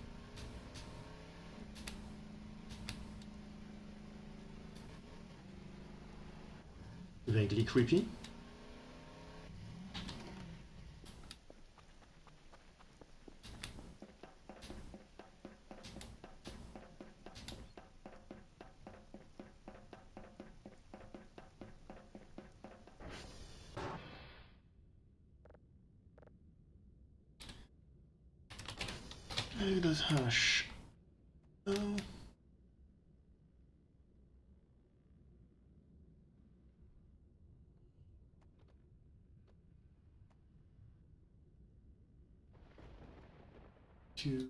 Vaguely creepy. Look at that hash. Oh. Two.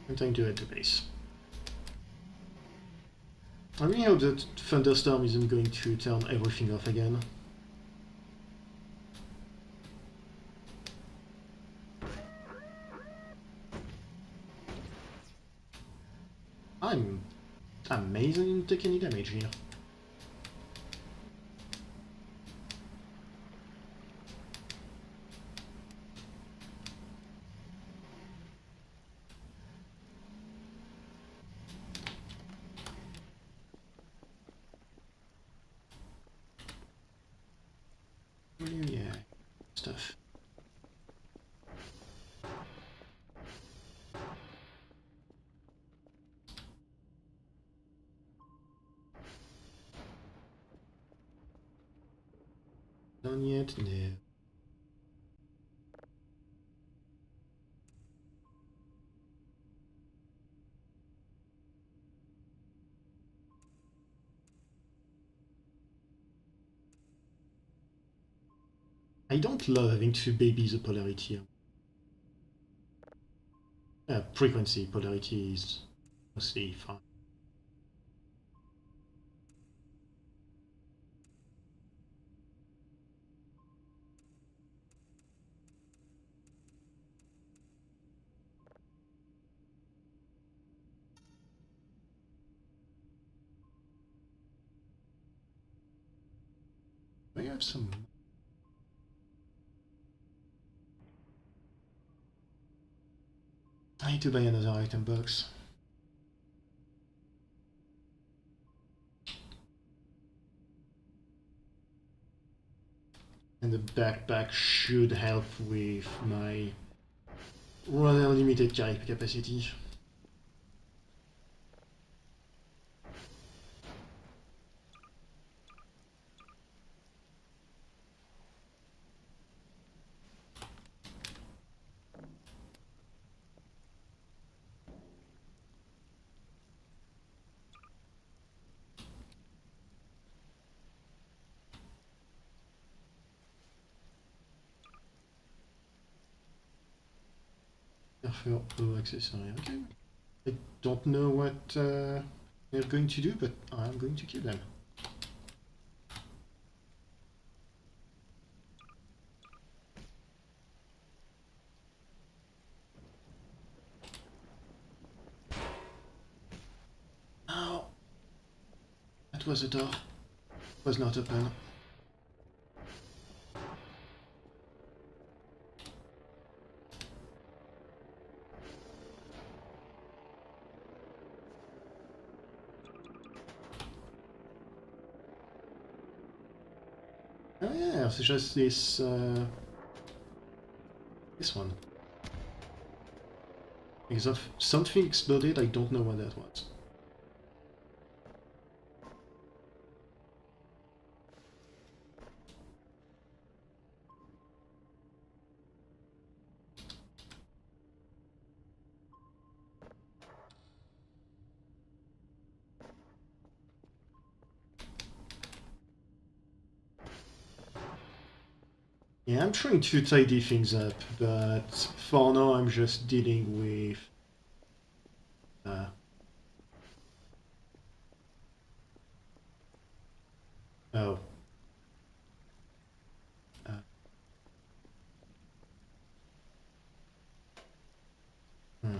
I'm trying to hit the base. I really hope that Thunderstorm isn't going to turn everything off again. I'm amazed I didn't take any damage here. Yeah, stuff. done yet? No. I don't love having to baby the polarity. Frequency polarity is mostly fine. I have some. I need to buy another item box. And the backpack should help with my rather limited carry capacity. Therefore, accessory. Okay. I don't know what they're going to do, but I'm going to kill them. Oh, that was a door. It was not open. Oh yeah, it's just this this one. Because of something exploded, I don't know what that was. Yeah, I'm trying to tidy things up, but for now I'm just dealing with oh. Uh, hmm.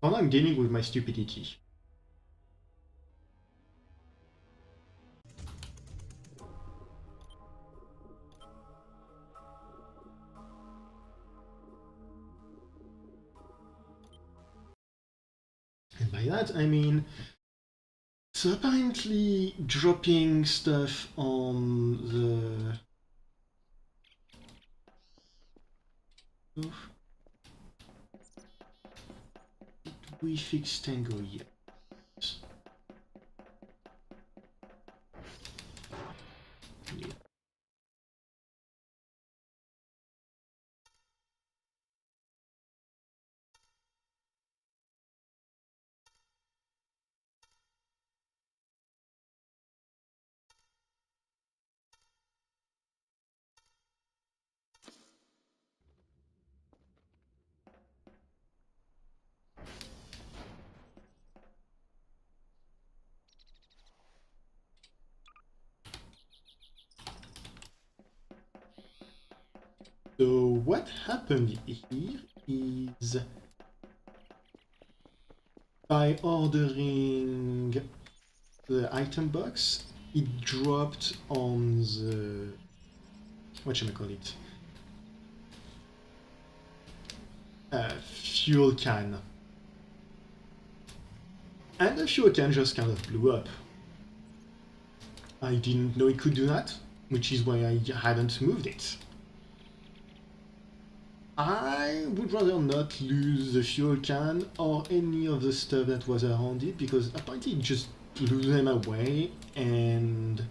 For now I'm dealing with my stupidity. And by that I mean, so apparently dropping stuff on the... Oof. We fixed Tango yet. Yeah. So what happened here is by ordering the item box, it dropped on the... what should I call it? Fuel can. And the fuel can just kind of blew up. I didn't know it could do that, which is why I hadn't moved it. I would rather not lose the fuel can or any of the stuff that was around it because apparently it just blew them away and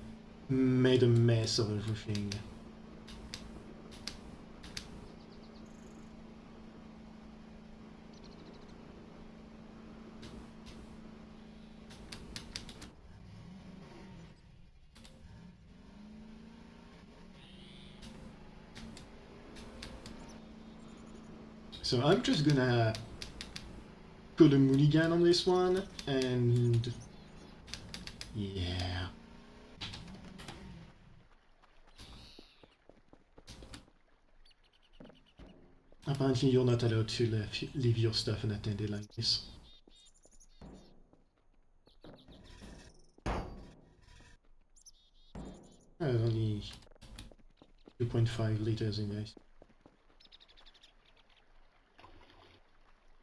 made a mess of everything. So I'm just gonna put a mulligan on this one and yeah. Apparently you're not allowed to leave your stuff unattended like this. Only 2.5 liters in there.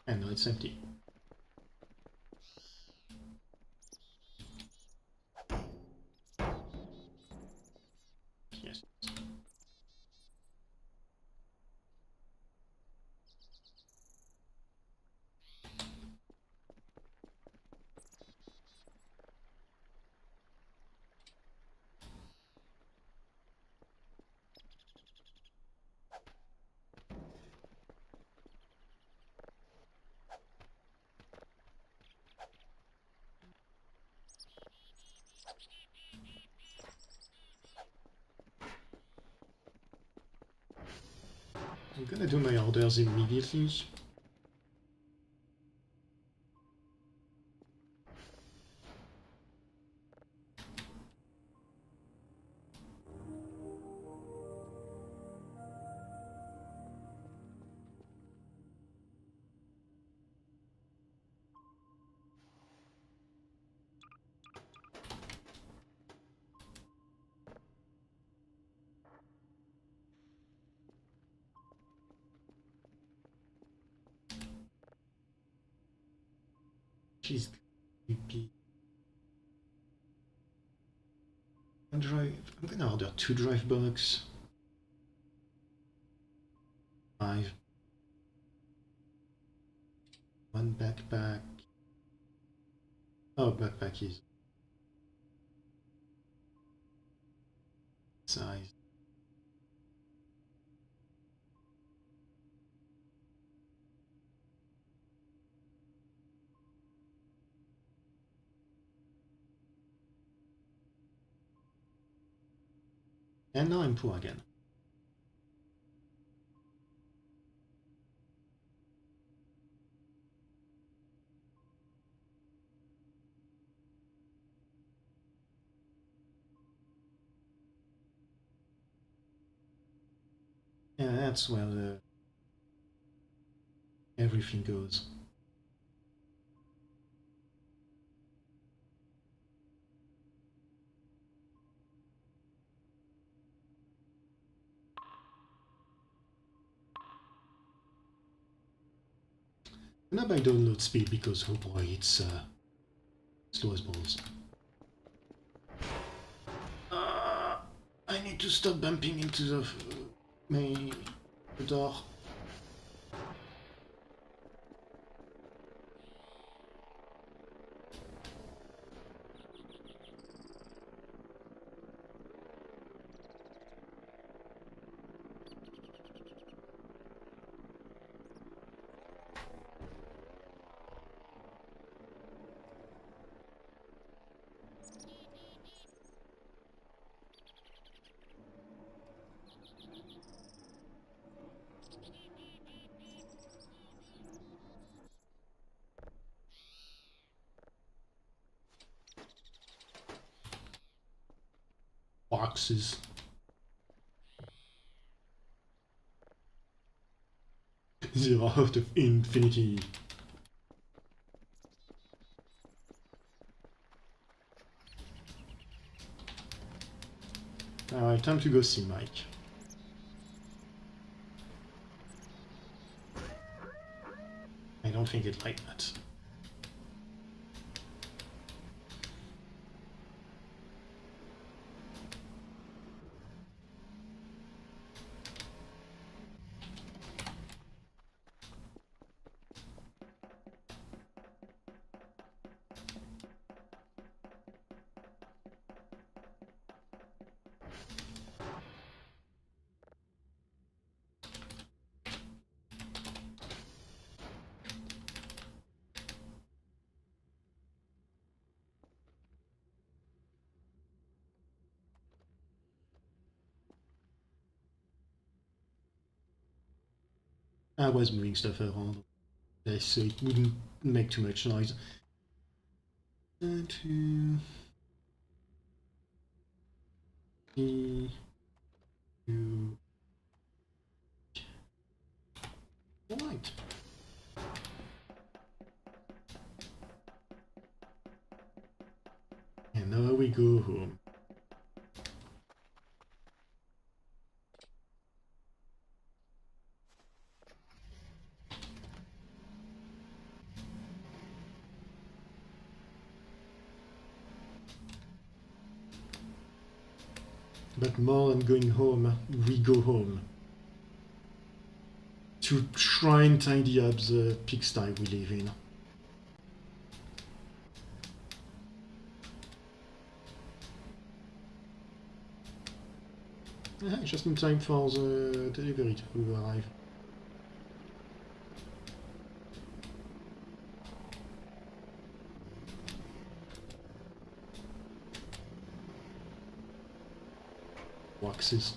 And now it's empty. Yes. I'm gonna do my orders immediately. She's creepy. I'm gonna order 2 drive box. 5. 1 backpack. Oh, backpack is size. And now I'm poor again. Yeah, that's where everything goes. Not by download speed because oh boy, it's slow as balls. I need to stop bumping into the door. Boxes. Zero out of infinity. Alright, time to go see Mike. I don't think it like that. I was moving stuff around, so it wouldn't make too much noise. To E U. Right. And now we go home. But more than going home, we go home. To try and tidy up the pigsty we live in. Just in time for the delivery to arrive. Waxes.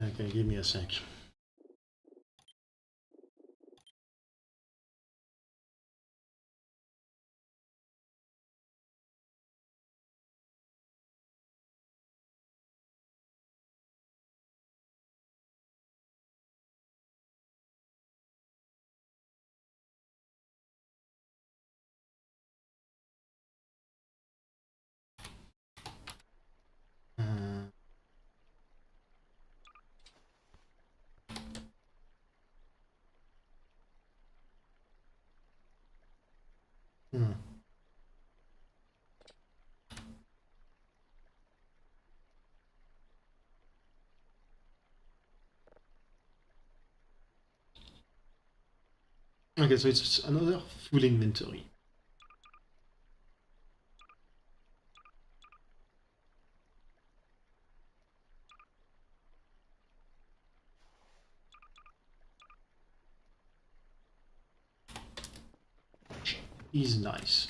Okay, give me a sec. Hmm. Okay, so it's another full inventory. Is nice.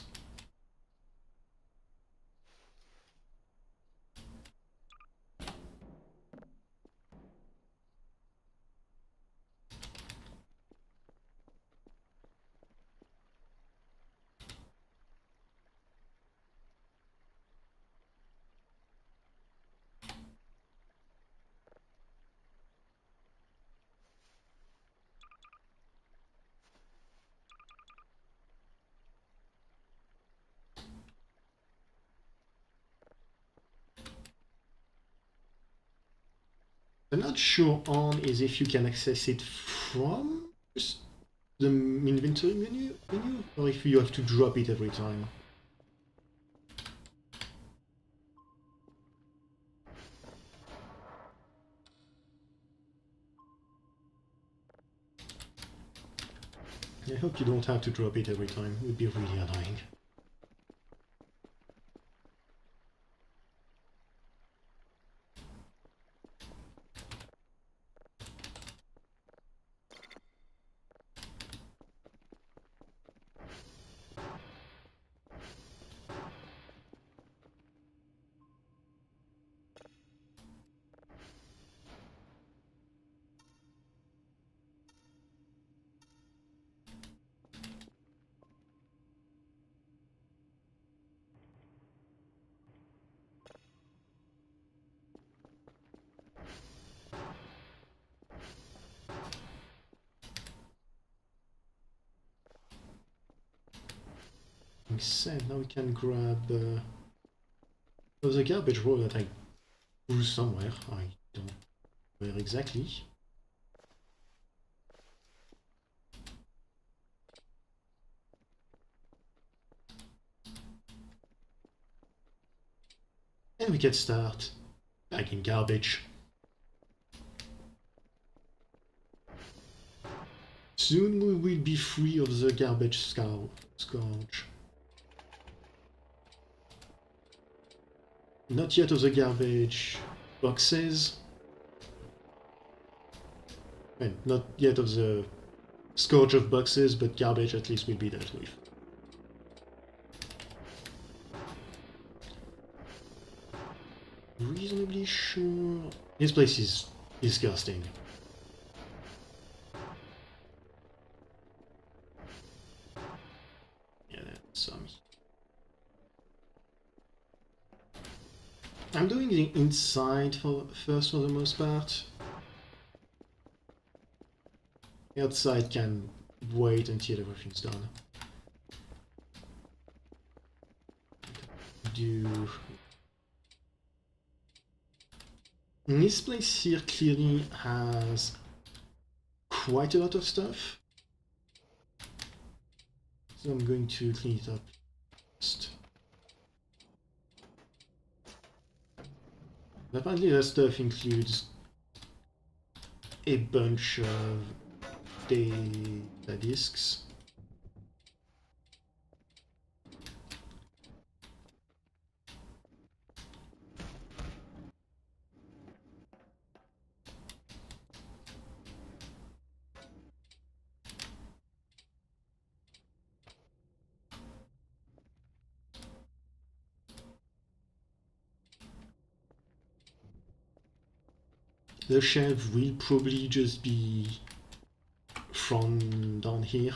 I'm not sure on is if you can access it from the inventory menu, or if you have to drop it every time. I hope you don't have to drop it every time. It would be really annoying. Being said, now we can grab there's a garbage roll that I threw somewhere. I don't know where exactly. And we can start bagging garbage. Soon we will be free of the garbage scourge. Not yet of the garbage boxes. And not yet of the scourge of boxes, but garbage at least will be dealt with. Reasonably sure... This place is disgusting. Yeah, there's some. I'm doing the inside first for the most part. The outside can wait until everything's done. This place here clearly has quite a lot of stuff. So I'm going to clean it up first. Apparently that stuff includes a bunch of data disks. The shelf will probably just be from down here.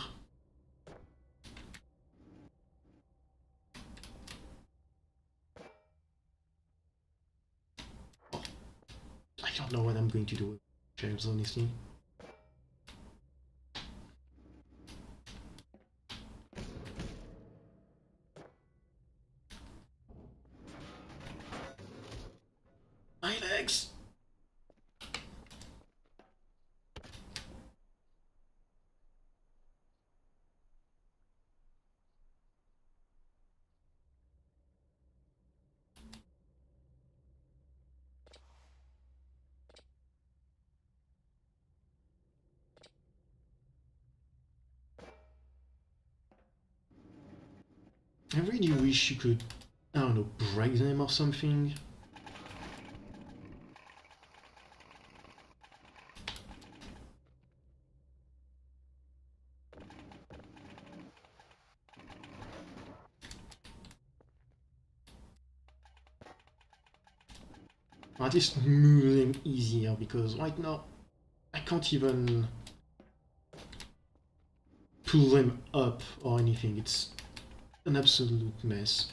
Oh, I don't know what I'm going to do with shelves, honestly. My legs! I really wish you could, I don't know, break them or something. Or at least move them easier, because right now I can't even pull them up or anything. It's an absolute mess.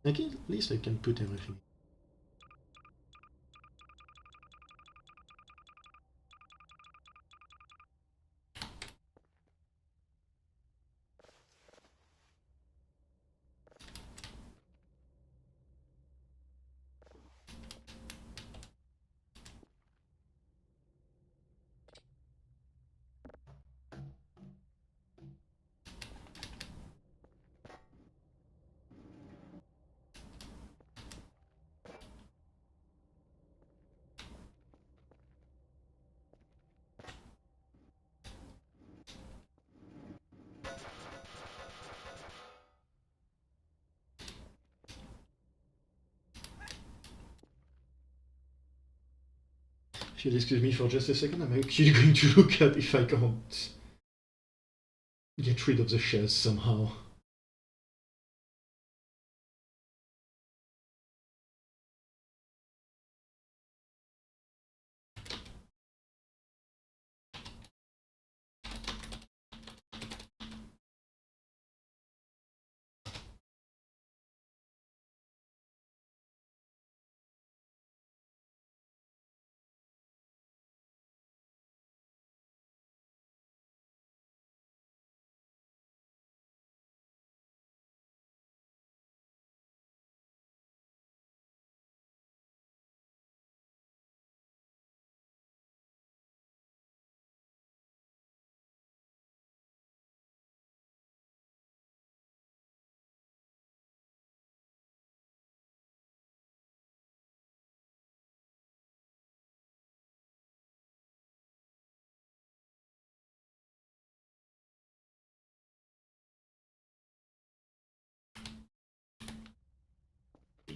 Like, at least I can put everything. If you'll excuse me for just a second, I'm actually going to look up if I can't get rid of the shells somehow.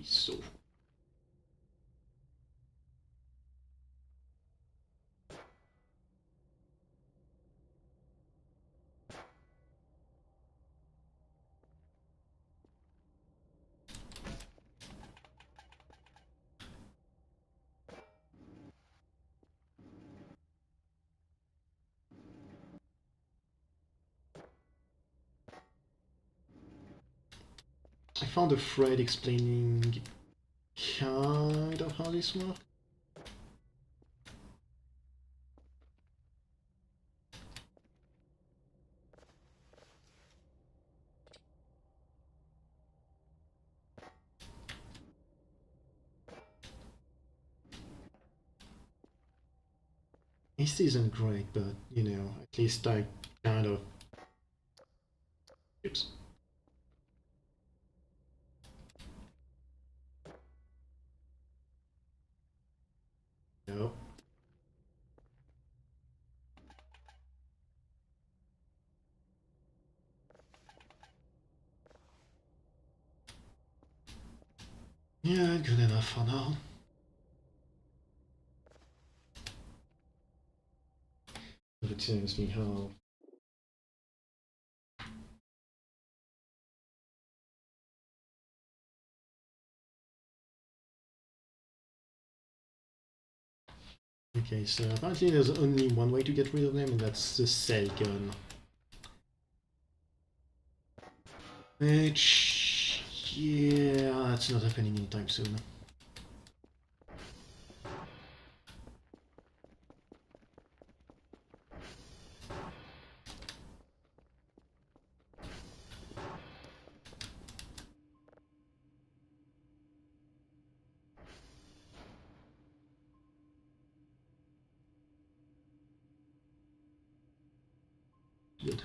so. I found a thread explaining kind of how this works. This isn't great, but you know, at least I kind of. Oops. No. Yeah, good enough for now. But it seems me how. Okay, so apparently there's only one way to get rid of them, and that's the cell gun. Which, yeah, that's not happening anytime soon. Good.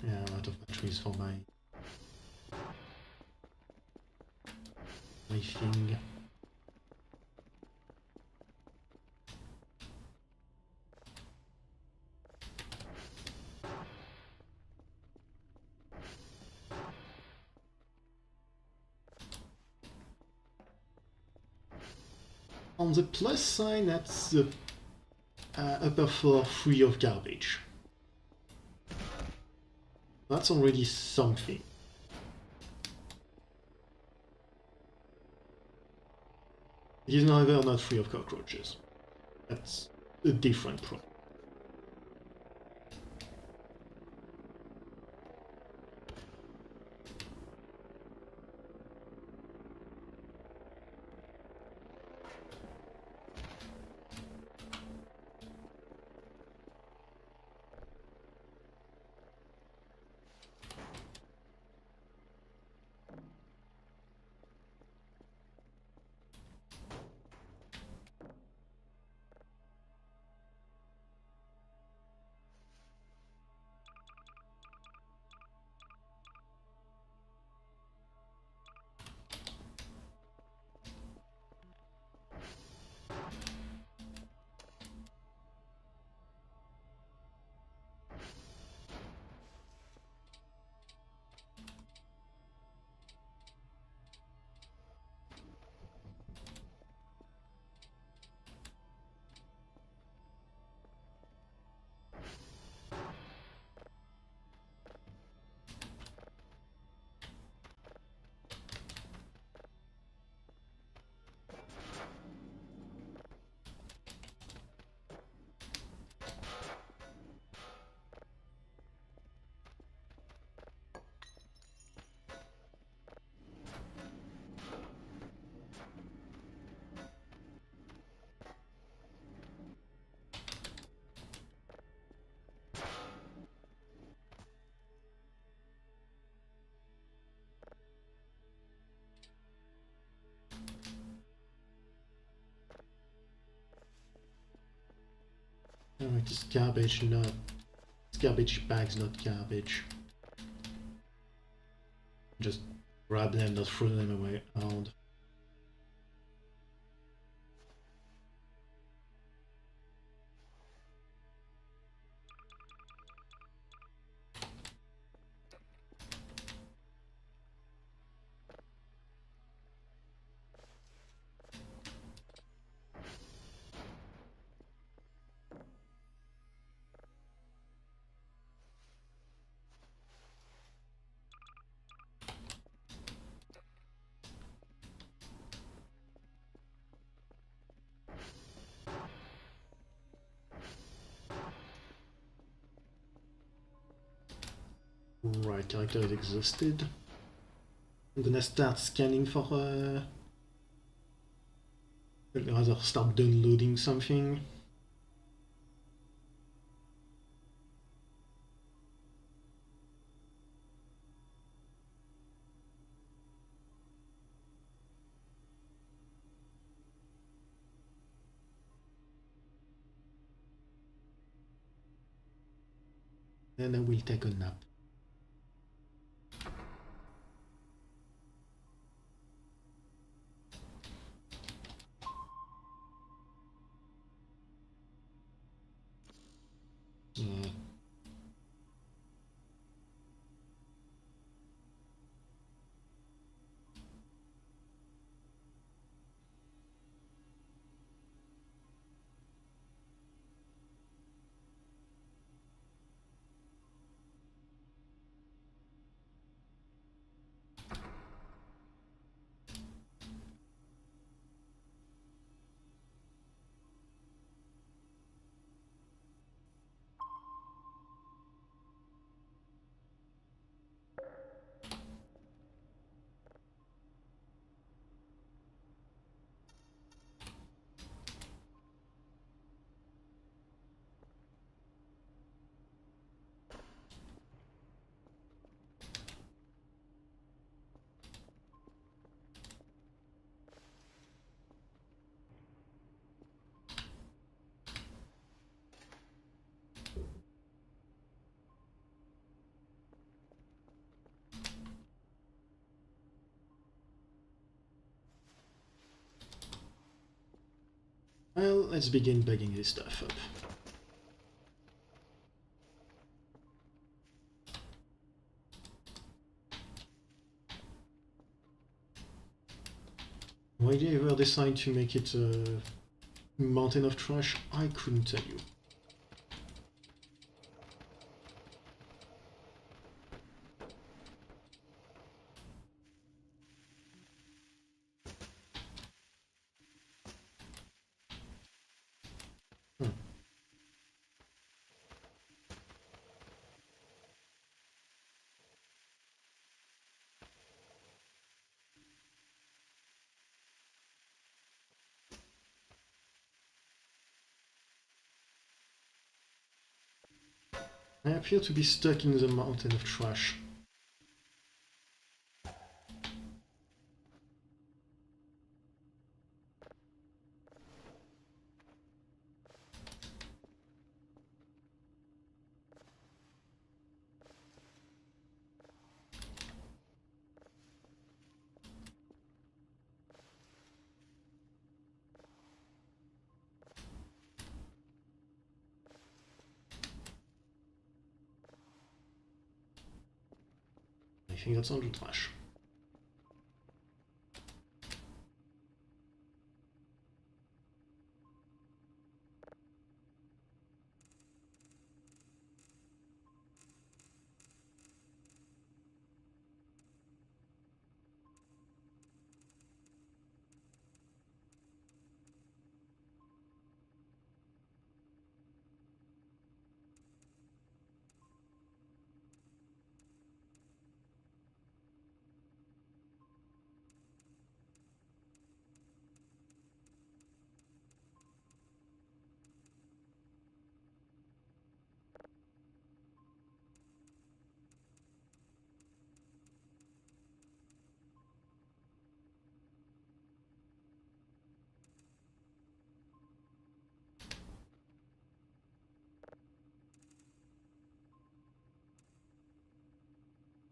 Yeah, I'm out of batteries for my thing. On the plus side, that's the upper floor free of garbage. That's already something. It is neither not free of cockroaches. That's a different problem. Alright, it's garbage, not... It's garbage bags, not garbage. Just grab them, not throw them away around. Right, characters existed. I'm gonna start scanning for rather start downloading something. And I will take a nap. Yeah. Well, let's begin bagging this stuff up. Why did you ever decide to make it a mountain of trash? I couldn't tell you. Hmm. I appear to be stuck in the mountain of trash. I think that's under trash.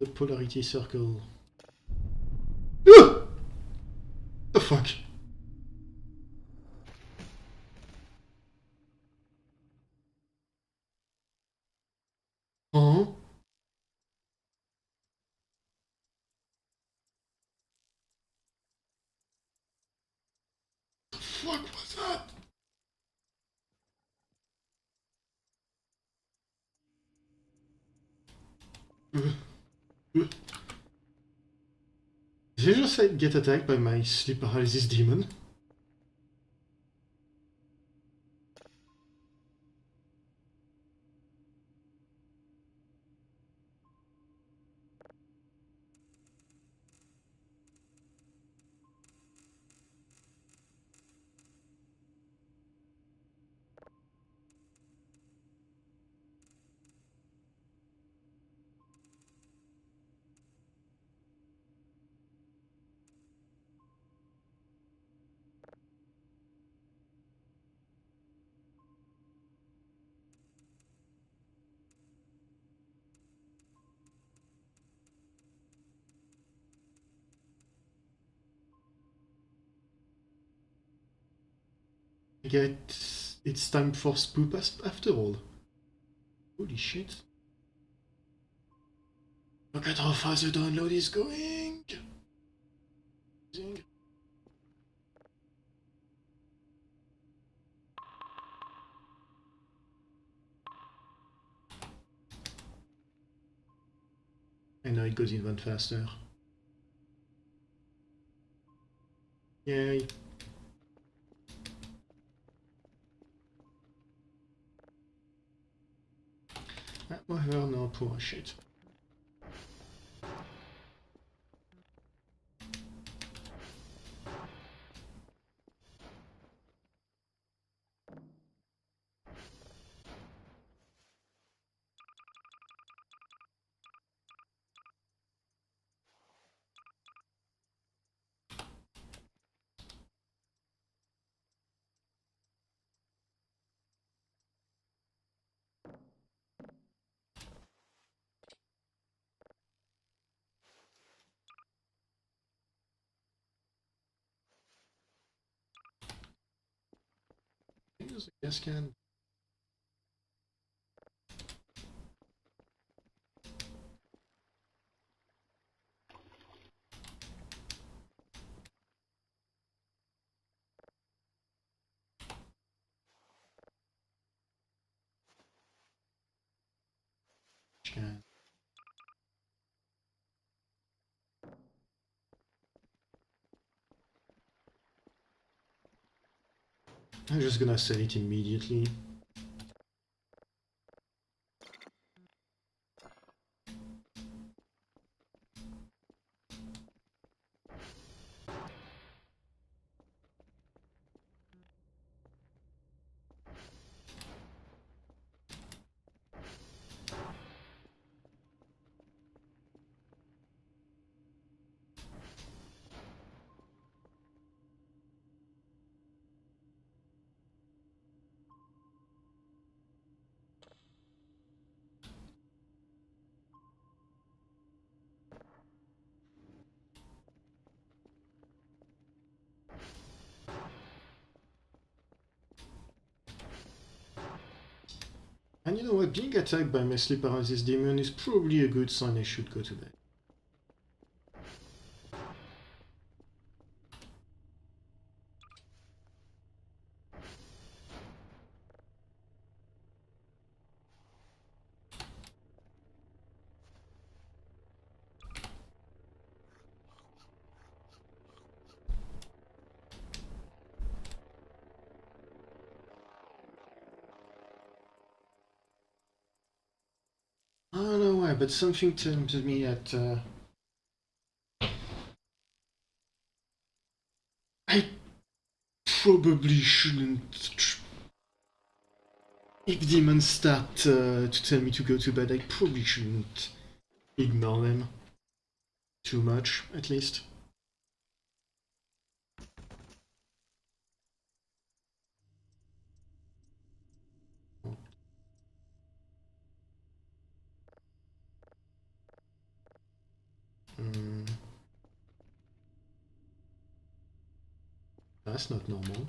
the polarity circle. Ah! The fuck? Huh? The fuck was that? Did you just get attacked by my sleep paralysis demon? I get it's time for spoop after all. Holy shit. Look at how fast the download is going! And now it goes even faster. Yay. Whatever, no, poor shit. There's a gas can. Can. I'm just gonna sell it immediately. And you know what, being attacked by my sleep paralysis demon is probably a good sign I should go to bed. I don't know why, but something tells me that I probably shouldn't. If demons start to tell me to go to bed, I probably shouldn't ignore them too much, at least. That's not normal.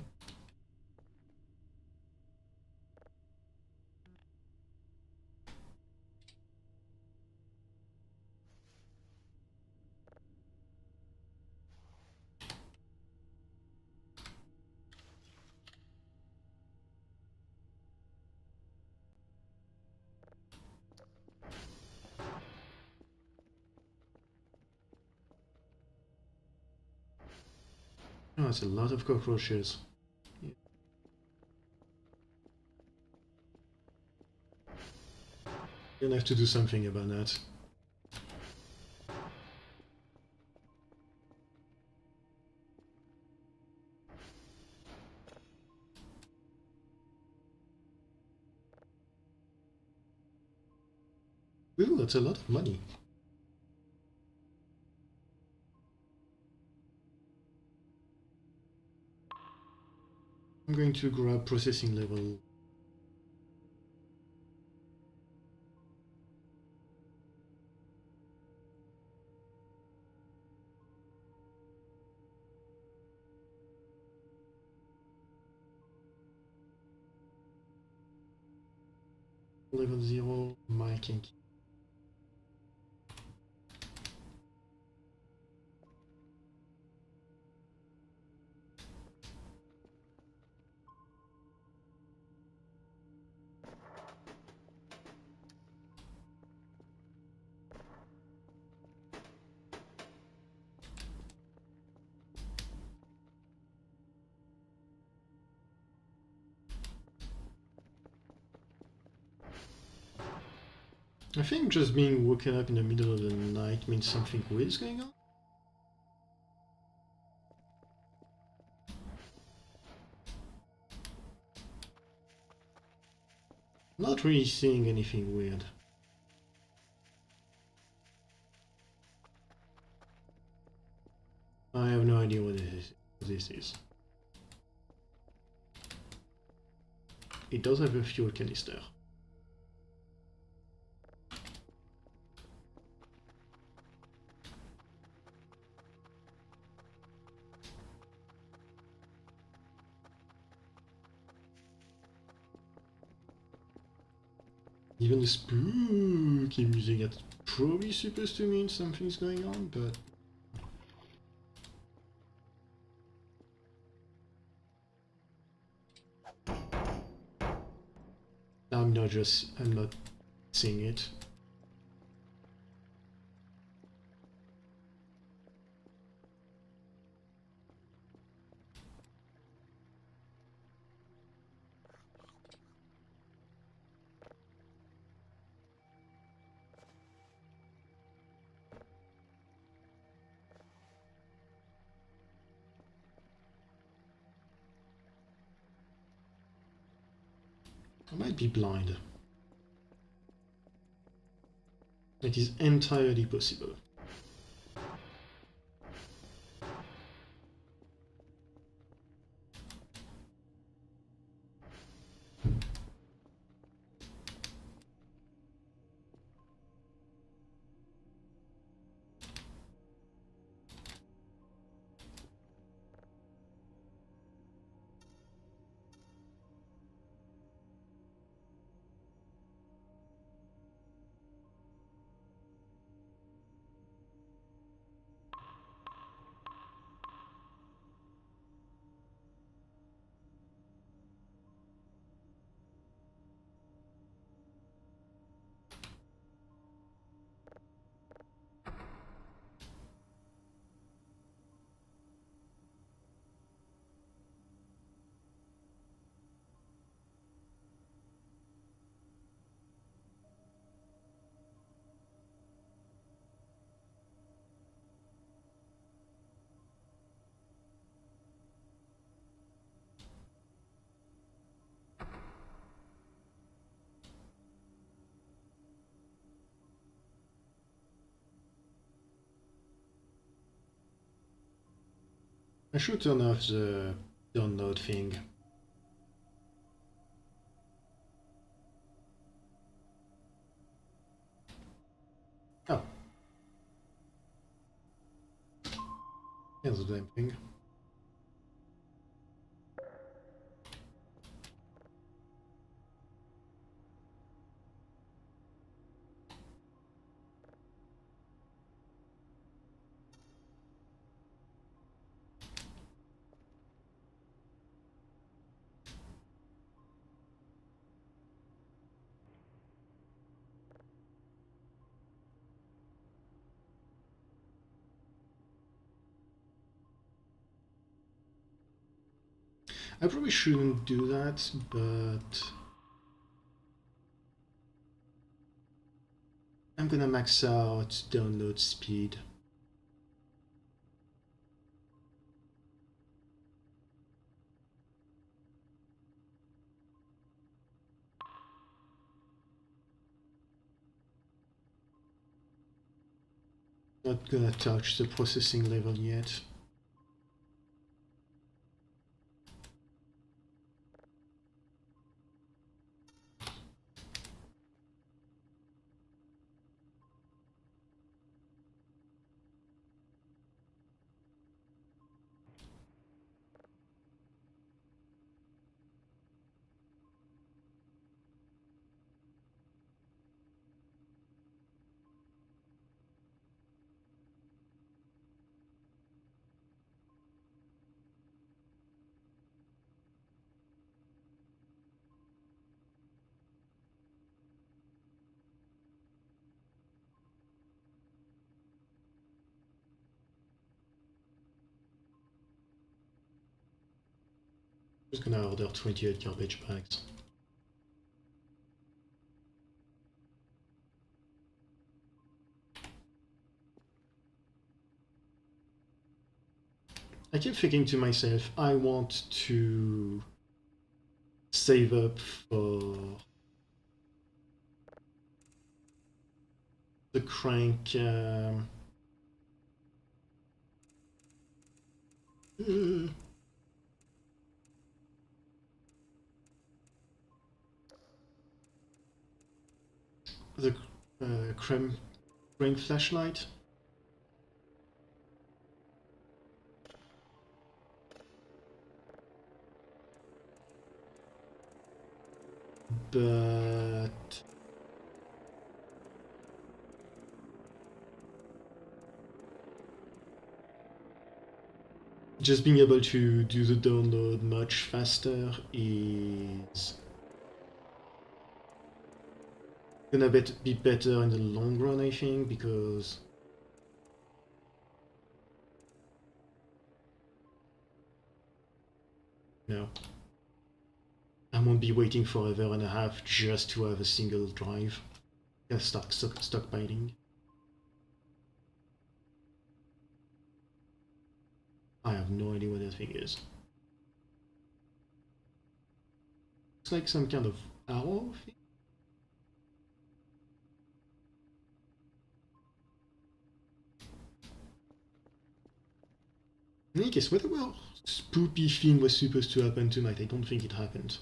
Oh, it's a lot of cockroaches. Yeah. You'll have to do something about that. Ooh, that's a lot of money. I'm going to grab processing level. Level 0, mic and key. I think just being woken up in the middle of the night means something weird is going on. Not really seeing anything weird. I have no idea what this is. It does have a fuel canister. Even the spooky music that's probably supposed to mean something's going on, but I'm not seeing it. I might be blind. It is entirely possible. I should turn off the download thing. Oh. Here's the damn thing. I probably shouldn't do that, but I'm gonna max out download speed. Not gonna touch the processing level yet. Just gonna order 28 garbage bags. I keep thinking to myself, I want to save up for the crank. The crank flashlight. But just being able to do the download much faster is gonna be better in the long run, I think, because no, I won't be waiting forever and a half just to have a single drive. Gonna start stockpiling. I have no idea what that thing is. It's like some kind of arrow thing. In any case, whether the spoopy thing was supposed to happen tonight, I don't think it happened.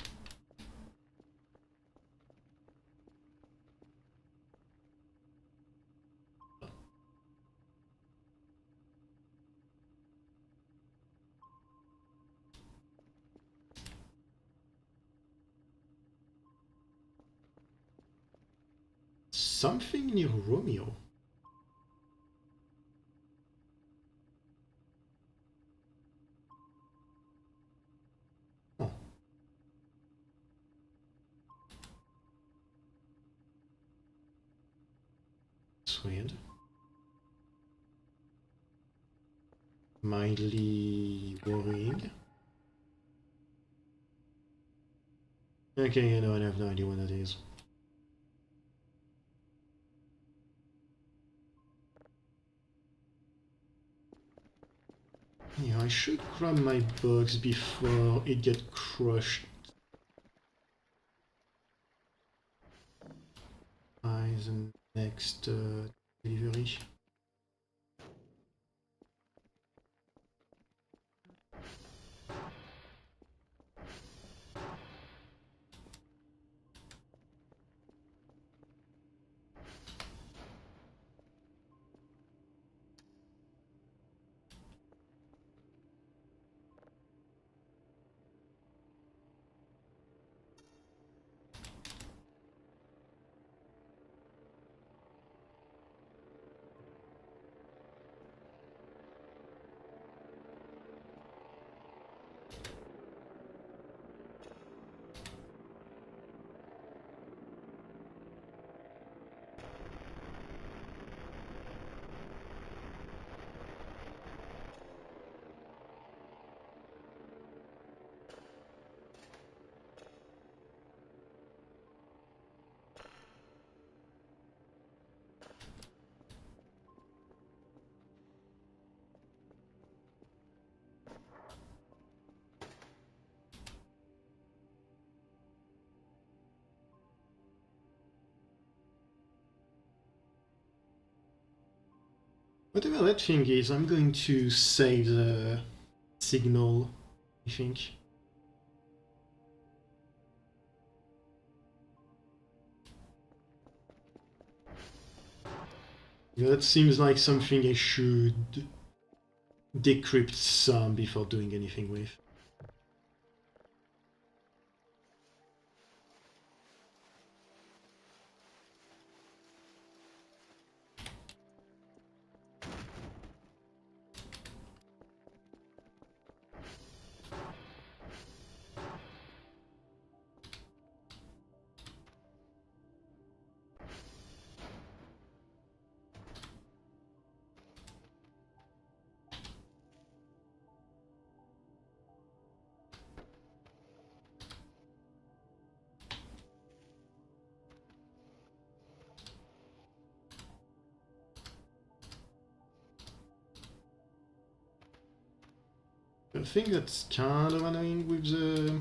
Something near Romeo. Oh. That's weird. Mildly worrying. Okay, you know, I have no idea what that is. Yeah, I should grab my bugs before it gets crushed by the next delivery. Whatever that thing is, I'm going to save the signal, I think. Yeah, that seems like something I should decrypt some before doing anything with. The thing that's kind of annoying with the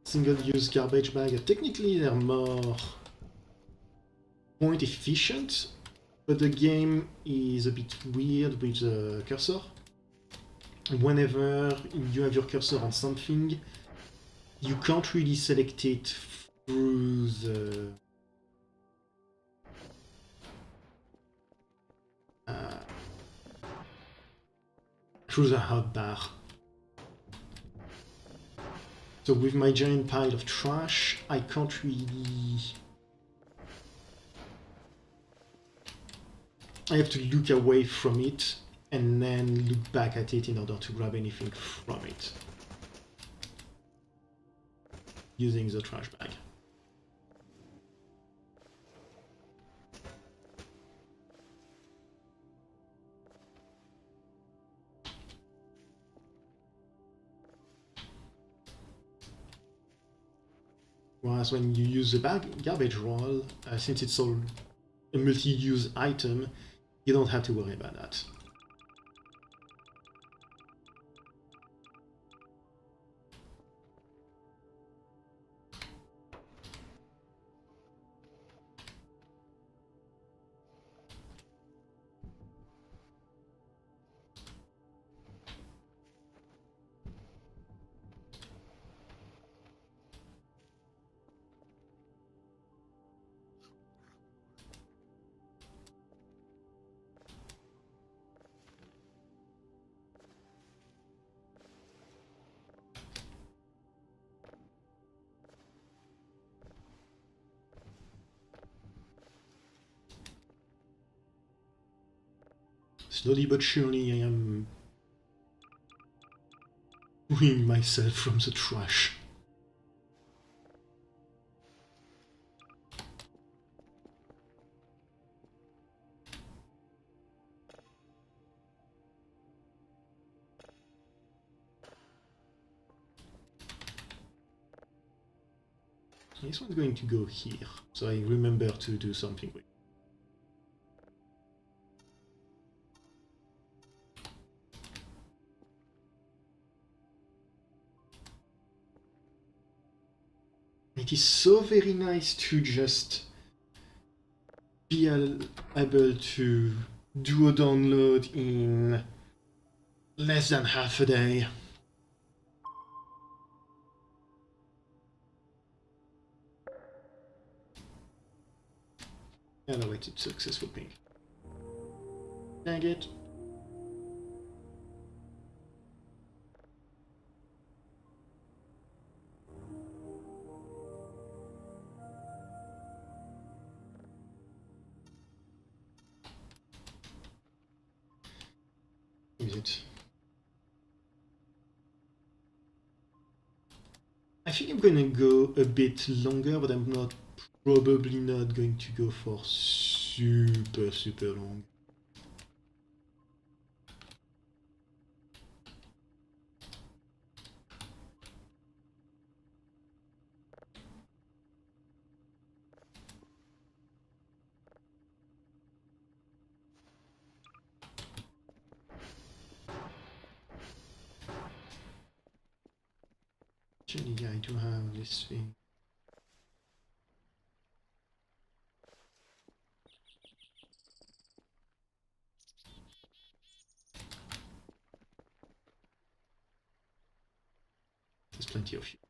single-use garbage bag, technically they're more point efficient, but the game is a bit weird with the cursor. Whenever you have your cursor on something, you can't really select it through the hotbar. So with my giant pile of trash, I can't really... I have to look away from it and then look back at it in order to grab anything from it. Using the trash bag. Whereas when you use the garbage roll, since it's all a multi-use item, you don't have to worry about that. Slowly but surely I am freeing myself from the trash. This one's going to go here, so I remember to do something with it. It is so very nice to just be able to do a download in less than half a day. And I waited successful ping. Dang it. Is it? I think I'm gonna go a bit longer, but I'm probably not going to go for super long. Actually, yeah, I do have this thing. There's plenty of fuel.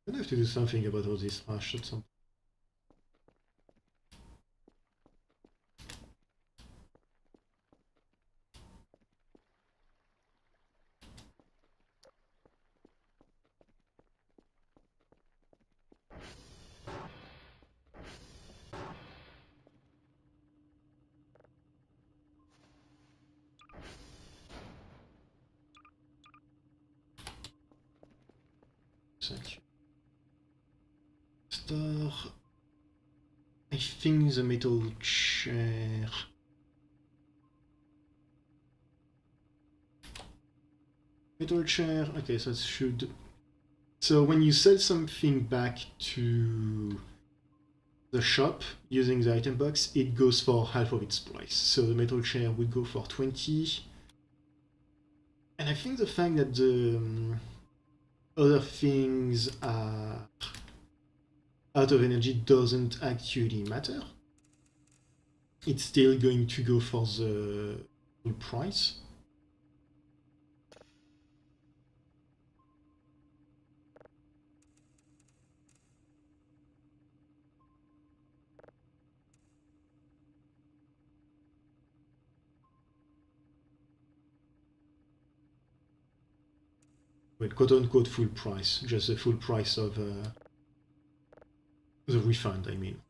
I'm gonna have to do something about all this hash at some point. Thank you. Star. I think the metal chair. Metal chair. Okay, so it should. So when you sell something back to the shop using the item box, it goes for half of its price. So the metal chair will go for 20. And I think the fact that the other things are out of energy doesn't actually matter. It's still going to go for the full price. Well, quote unquote full price, just the full price of the refund, I mean.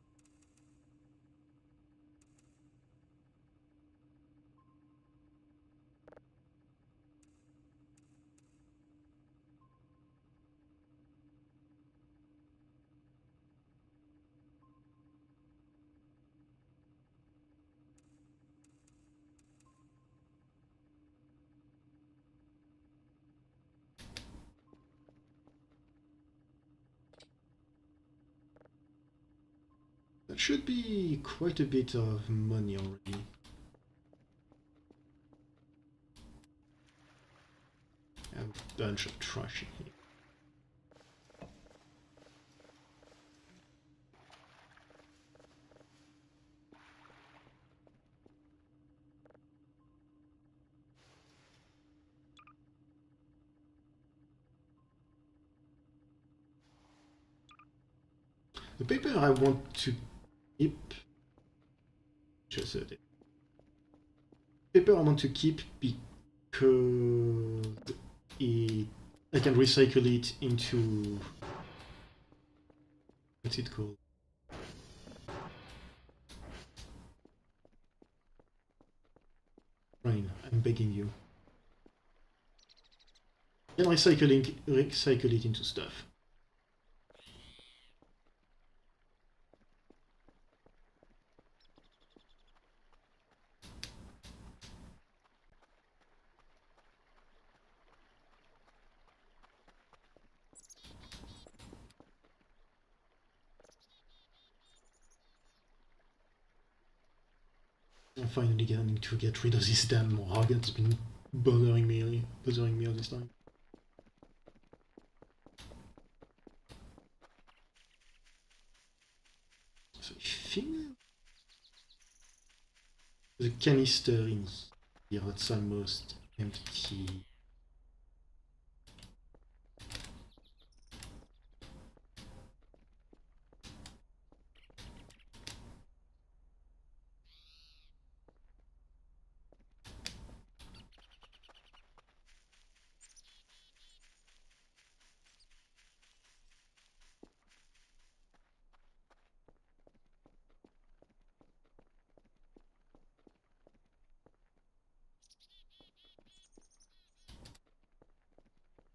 That should be quite a bit of money already. A bunch of trash in here. The paper I want to keep. Just a bit. Paper I want to keep because I can recycle it into. What's it called? Rain, I'm begging you. And recycle it into stuff. I'm finally getting to get rid of this damn Morag that's been bothering me all this time. So I think the canister in here that's almost empty.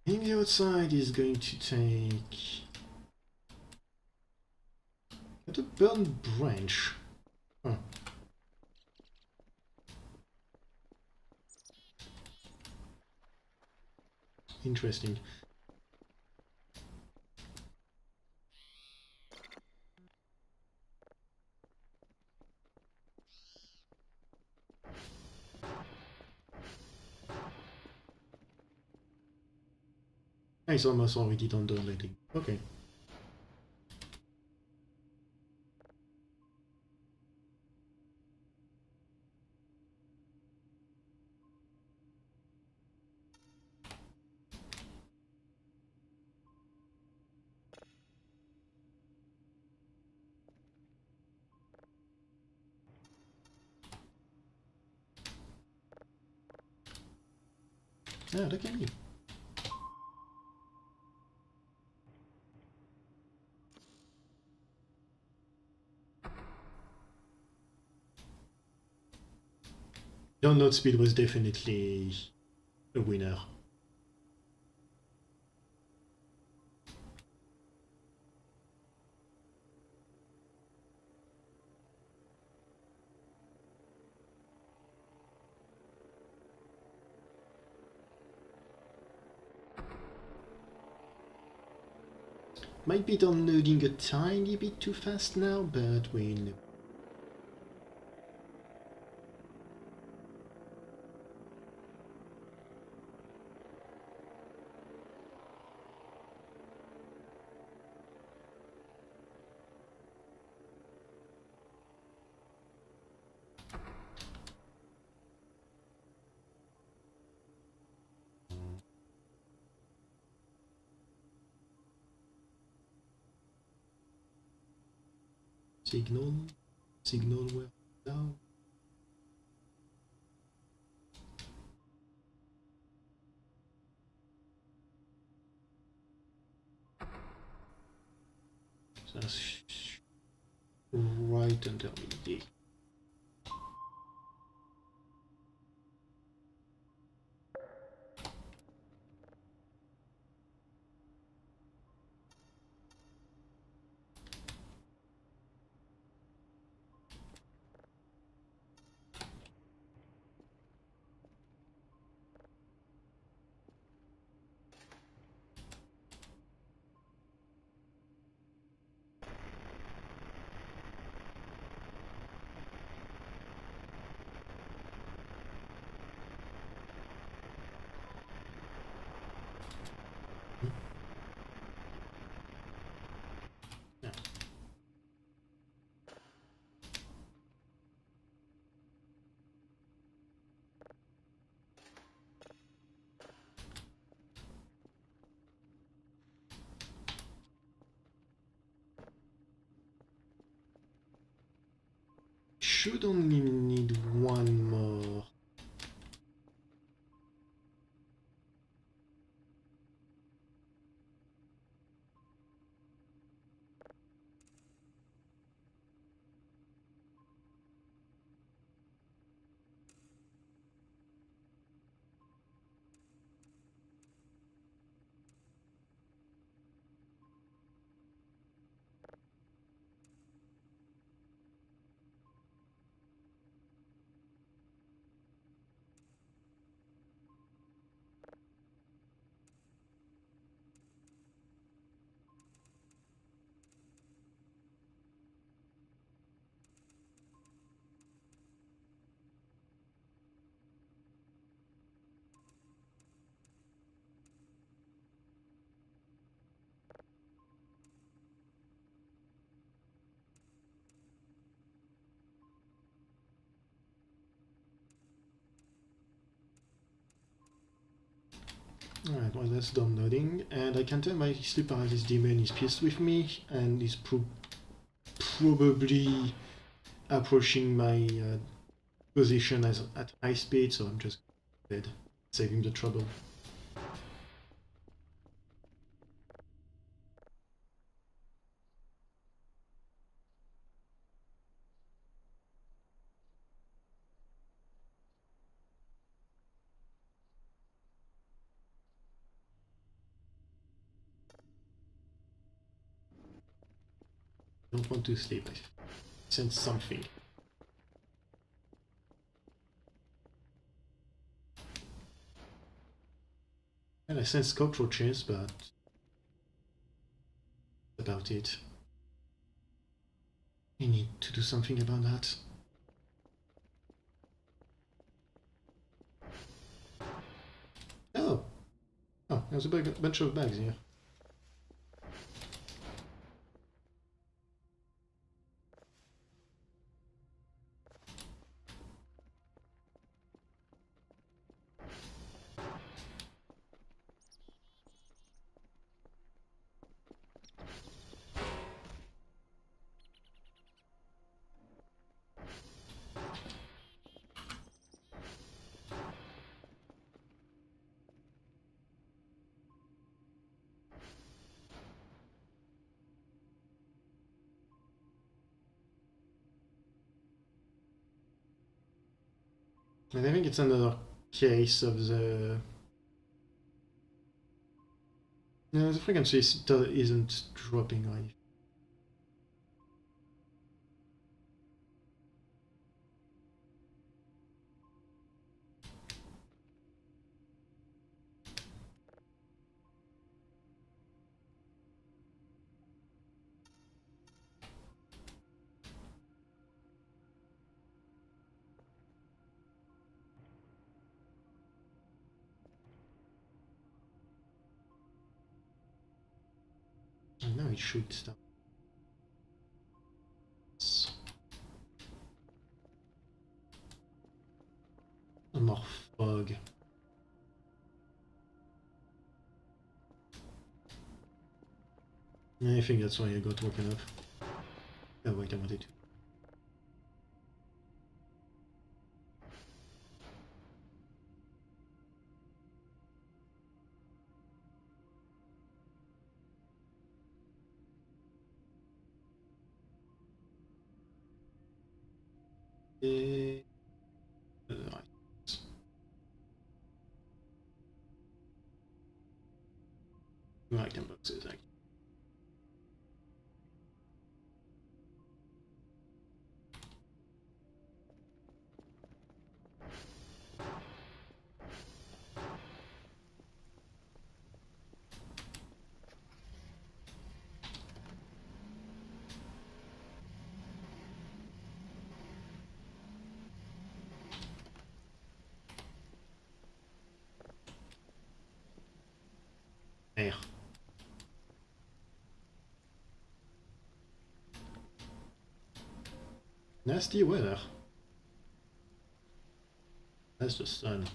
I think the outside is going to take a burned branch. Huh. Interesting. It's almost already done downloading. Okay. Ah, look at me. Download speed was definitely a winner. Might be downloading a tiny bit too fast now, but we'll know. Signal where now? So that's right under midday. Yeah. Should only need one more. Alright, well that's downloading, and I can tell my sleep paralysis demon is pissed with me and is probably approaching my position at high speed, so I'm just dead, saving the trouble. I don't want to sleep, I sense something. And I sense cockroaches, but about it. I need to do something about that. Oh. Oh. there's a bunch of bags here. And I think it's another case of the... No, the frequency isn't dropping right. And now it should stop. More fog. I think that's why I got woken up. Oh wait, I wanted to. Right. Two item boxes, actually. Air. Nasty weather. That's the sun.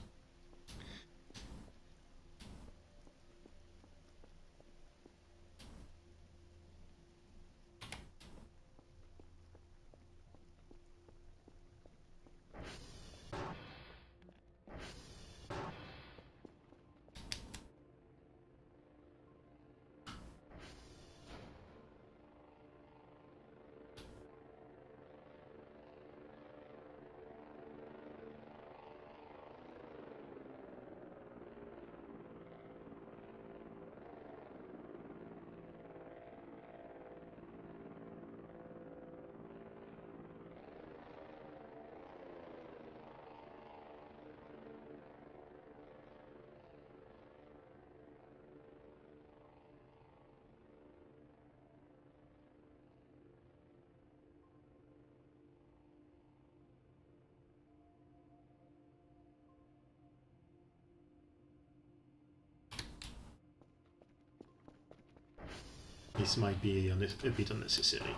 This might be a bit unnecessary.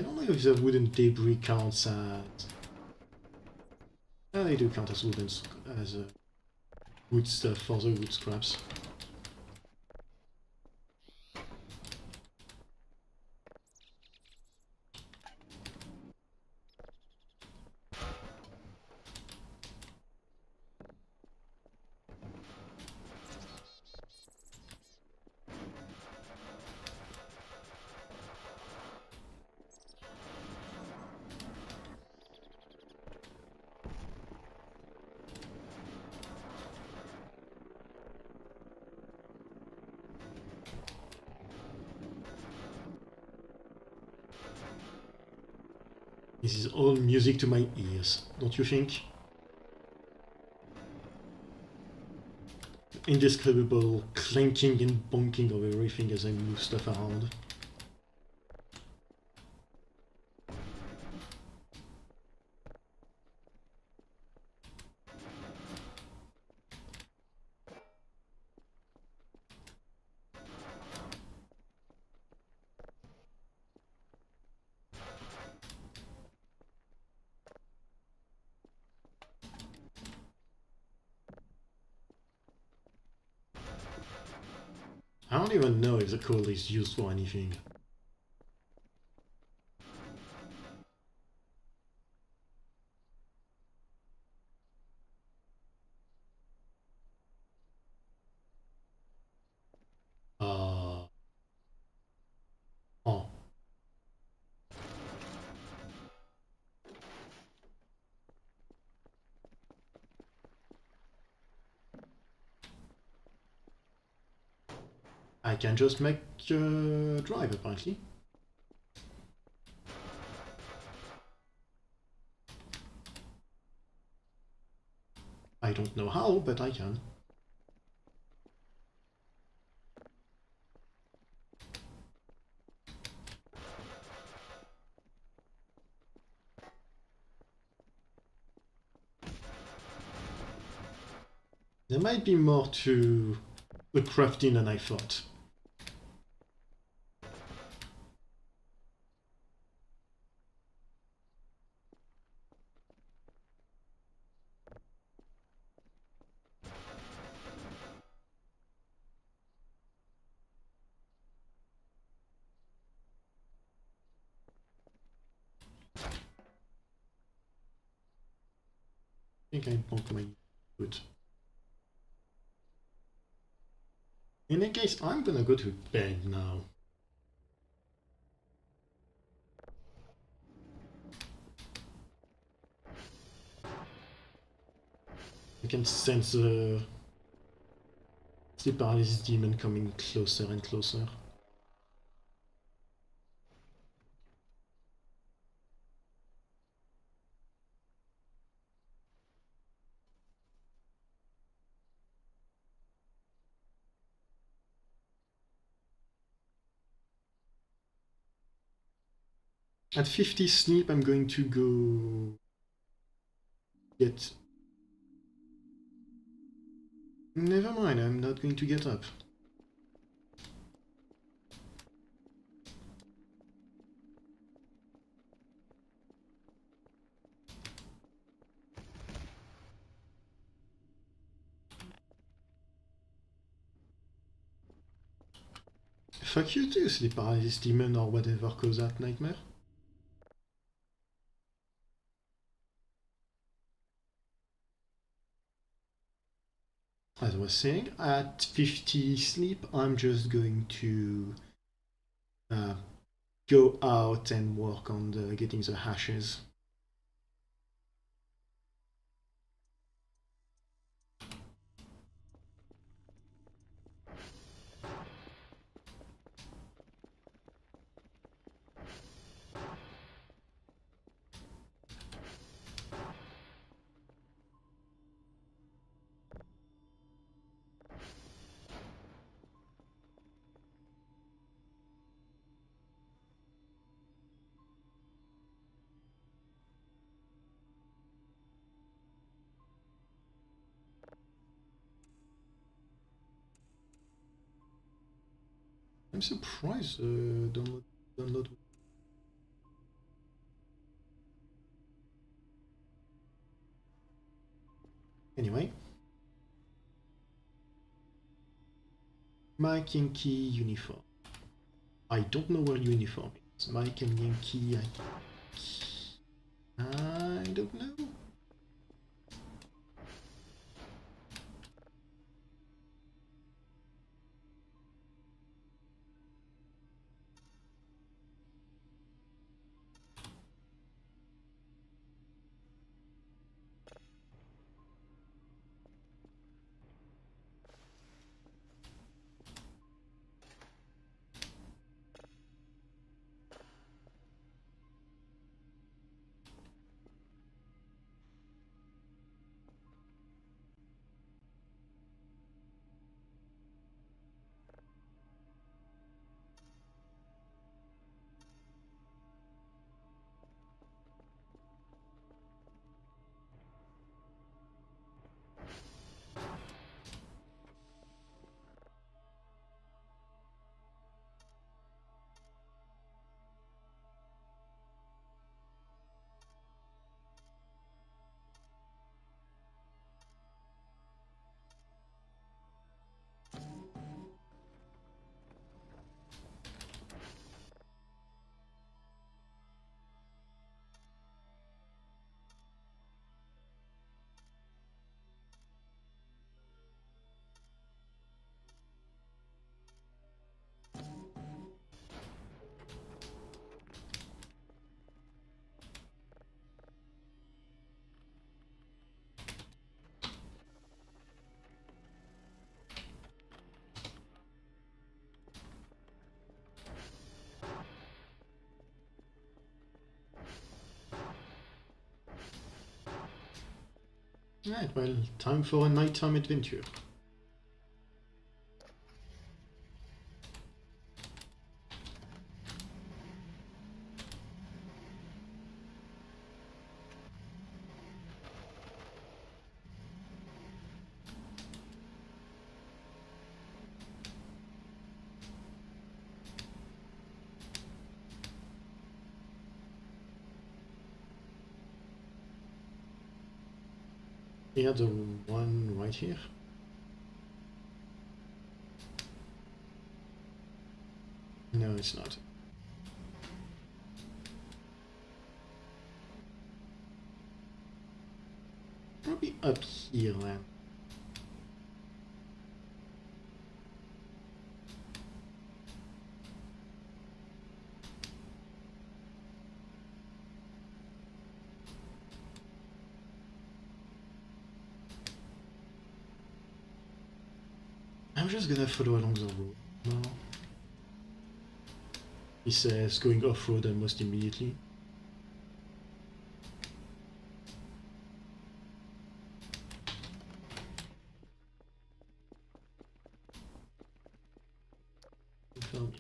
don't know if the wooden debris counts as... Yeah, they do count as wooden as wood stuff for the wood scraps. This is all music to my ears, don't you think? Indescribable clanking and bonking of everything as I move stuff around. I don't even know if the coal is used for anything. Uh... Oh. I can just make drive, apparently. I don't know how, but I can. There might be more to the crafting than I thought. I think I broke my foot. In that case, I'm gonna go to bed now. I can sense the sleep paralysis demon coming closer and closer. At 50 sleep, I'm going to go get... Never mind, I'm not going to get up. Fuck you too, sleep paralysis demon or whatever caused that nightmare. As I was saying, at 50 sleep, I'm just going to go out and work on getting the hashes. I'm surprised download. Anyway. Mike Yankee uniform. I don't know where uniform is. Mike and Yankee, I don't know. Right, well, time for a nighttime adventure. Yeah, the one right here. No, it's not. Probably up here then. I'm just gonna follow along the road now. He says going off-road almost immediately. Confirm.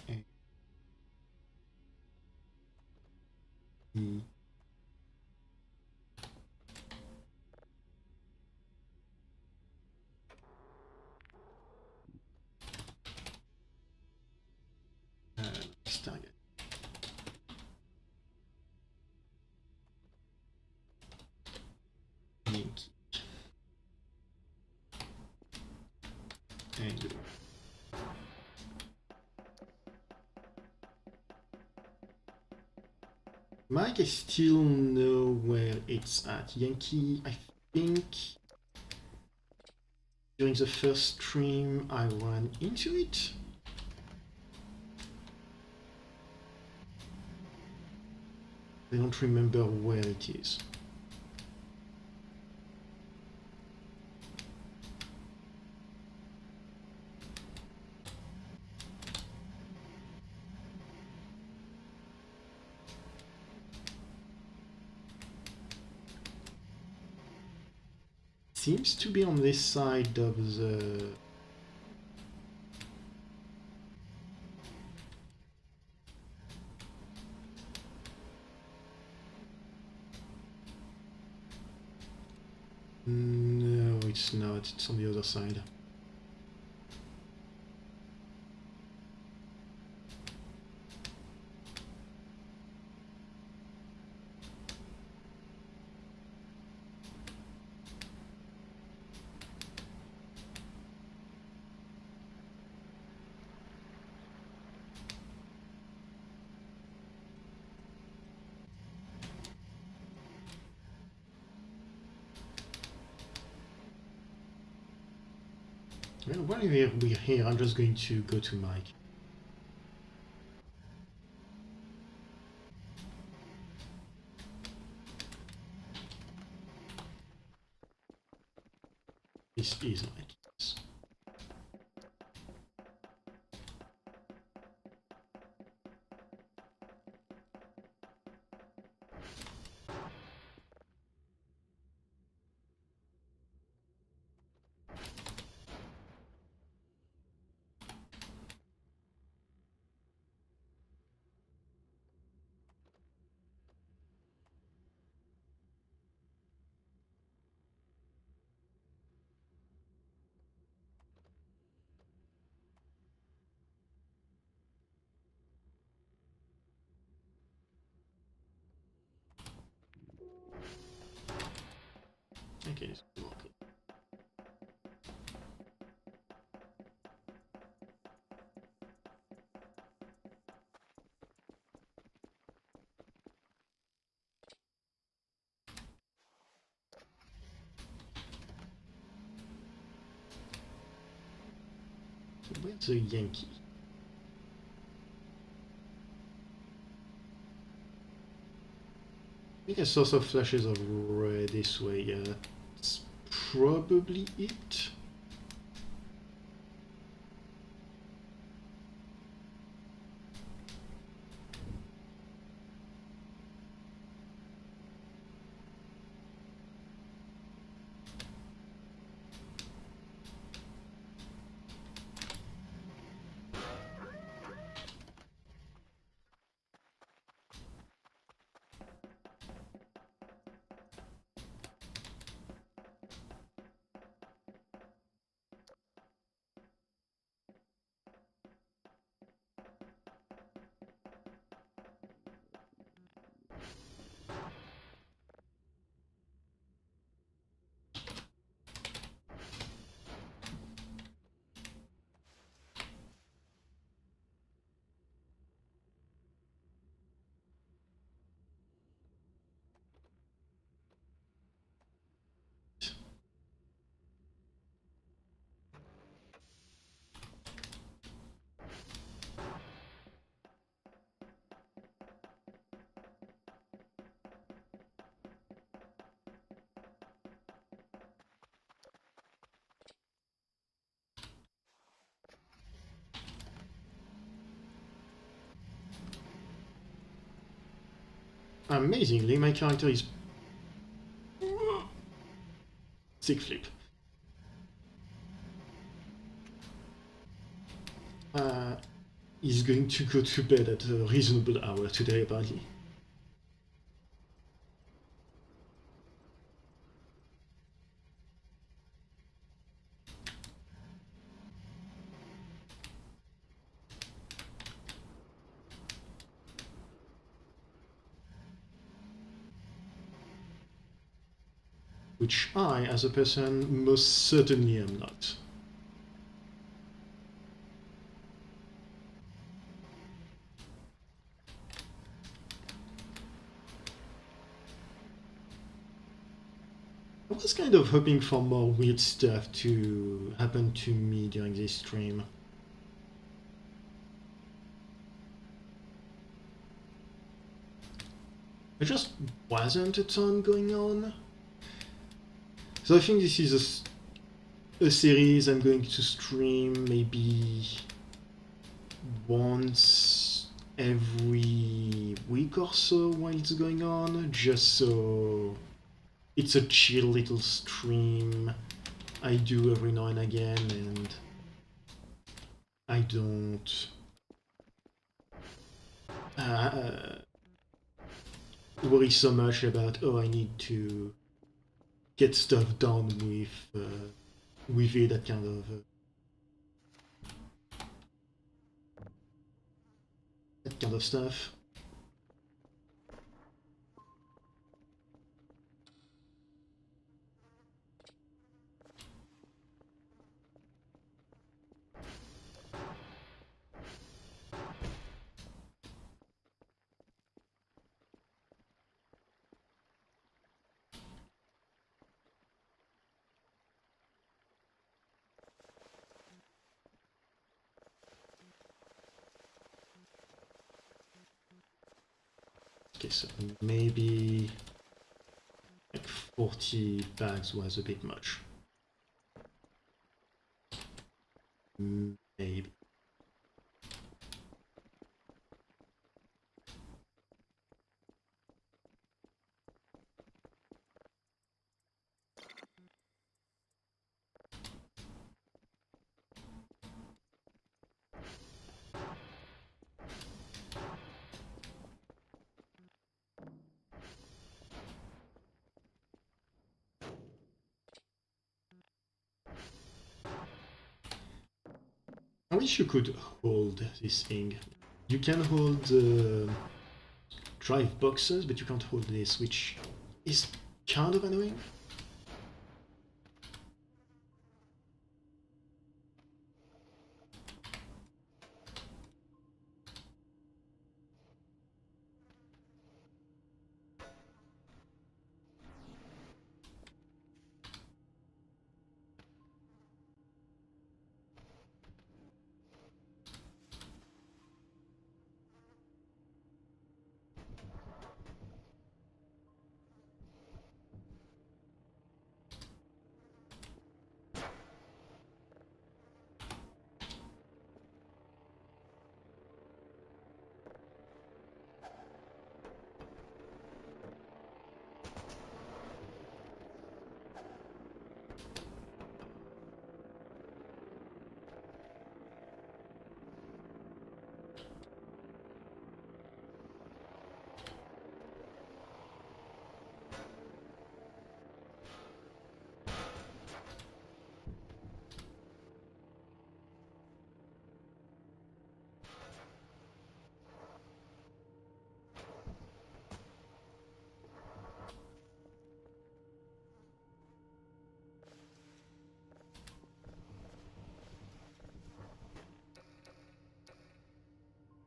A, E. Target. Yankee. And go. Mike, I still know where it's at. Yankee, I think during the first stream I ran into it. I don't remember where it is. Seems to be on this side of the it's not, it's on the other side. Well, while we're here, I'm just going to go to Mike. This is my place. Okay, it's working. Where's the Yankee? I think I saw some flashes of red this way, yeah. That's probably it. Amazingly, my character is sick flip. He's going to go to bed at a reasonable hour today, apparently. Which I, as a person, most certainly am not. I was kind of hoping for more weird stuff to happen to me during this stream. There just wasn't a ton going on. So I think this is a series I'm going to stream maybe once every week or so while it's going on, just so it's a chill little stream I do every now and again, and I don't worry so much about, oh, I need to get stuff done with it, that kind of stuff. Okay, so maybe like 40 bags was a bit much. Maybe. I wish you could hold this thing. You can hold drive boxes, but you can't hold this, which is kind of annoying.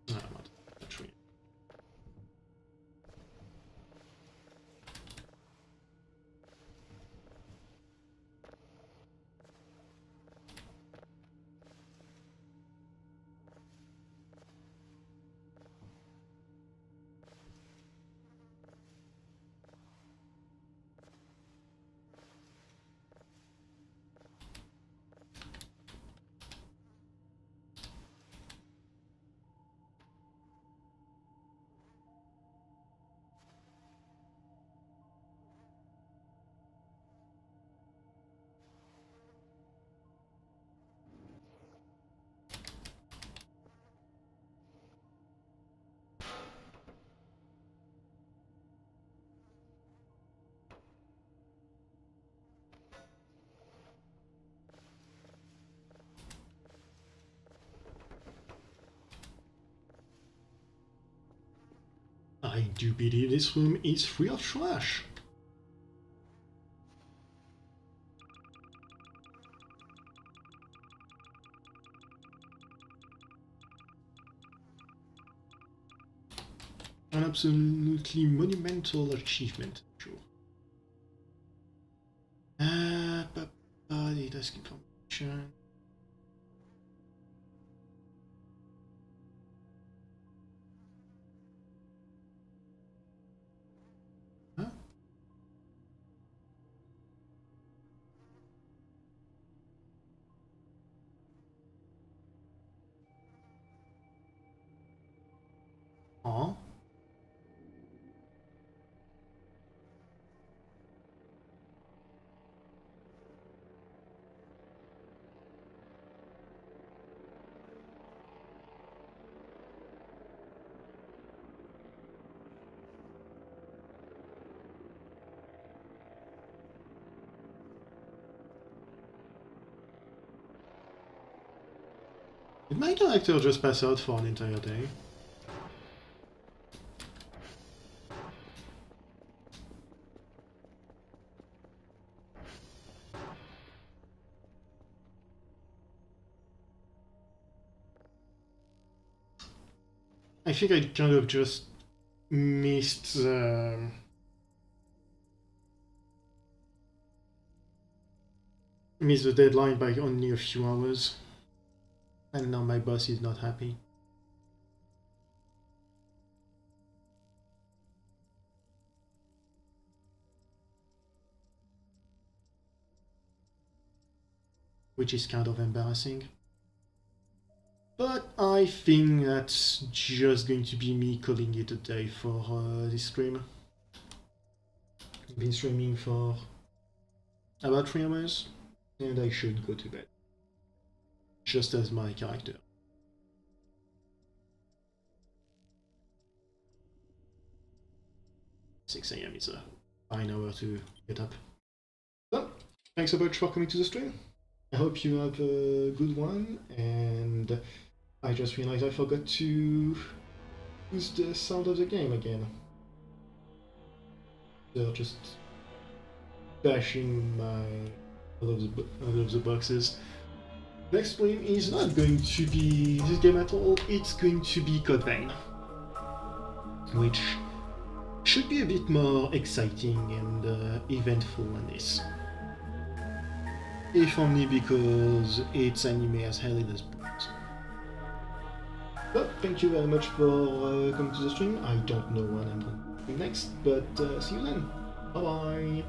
No, not really. I do believe this room is free of trash. An absolutely monumental achievement, sure. Data information. Huh? Oh. Did my character just pass out for an entire day? I think I kind of just missed the deadline by only a few hours, and now my boss is not happy. Which is kind of embarrassing. But I think that's just going to be me calling it a day for this stream. I've been streaming for about 3 hours, and I should go to bed. Just as my character. 6 AM is a fine hour to get up. So, thanks so much for coming to the stream. I hope you have a good one, and I just realized I forgot to use the sound of the game again. So just bashing all of the boxes. Next stream is not going to be this game at all, it's going to be Code Vein, which should be a bit more exciting and eventful than this. If only because it's anime as hell it is. But thank you very much for coming to the stream. I don't know what I'm going to do next, but see you then. Bye bye.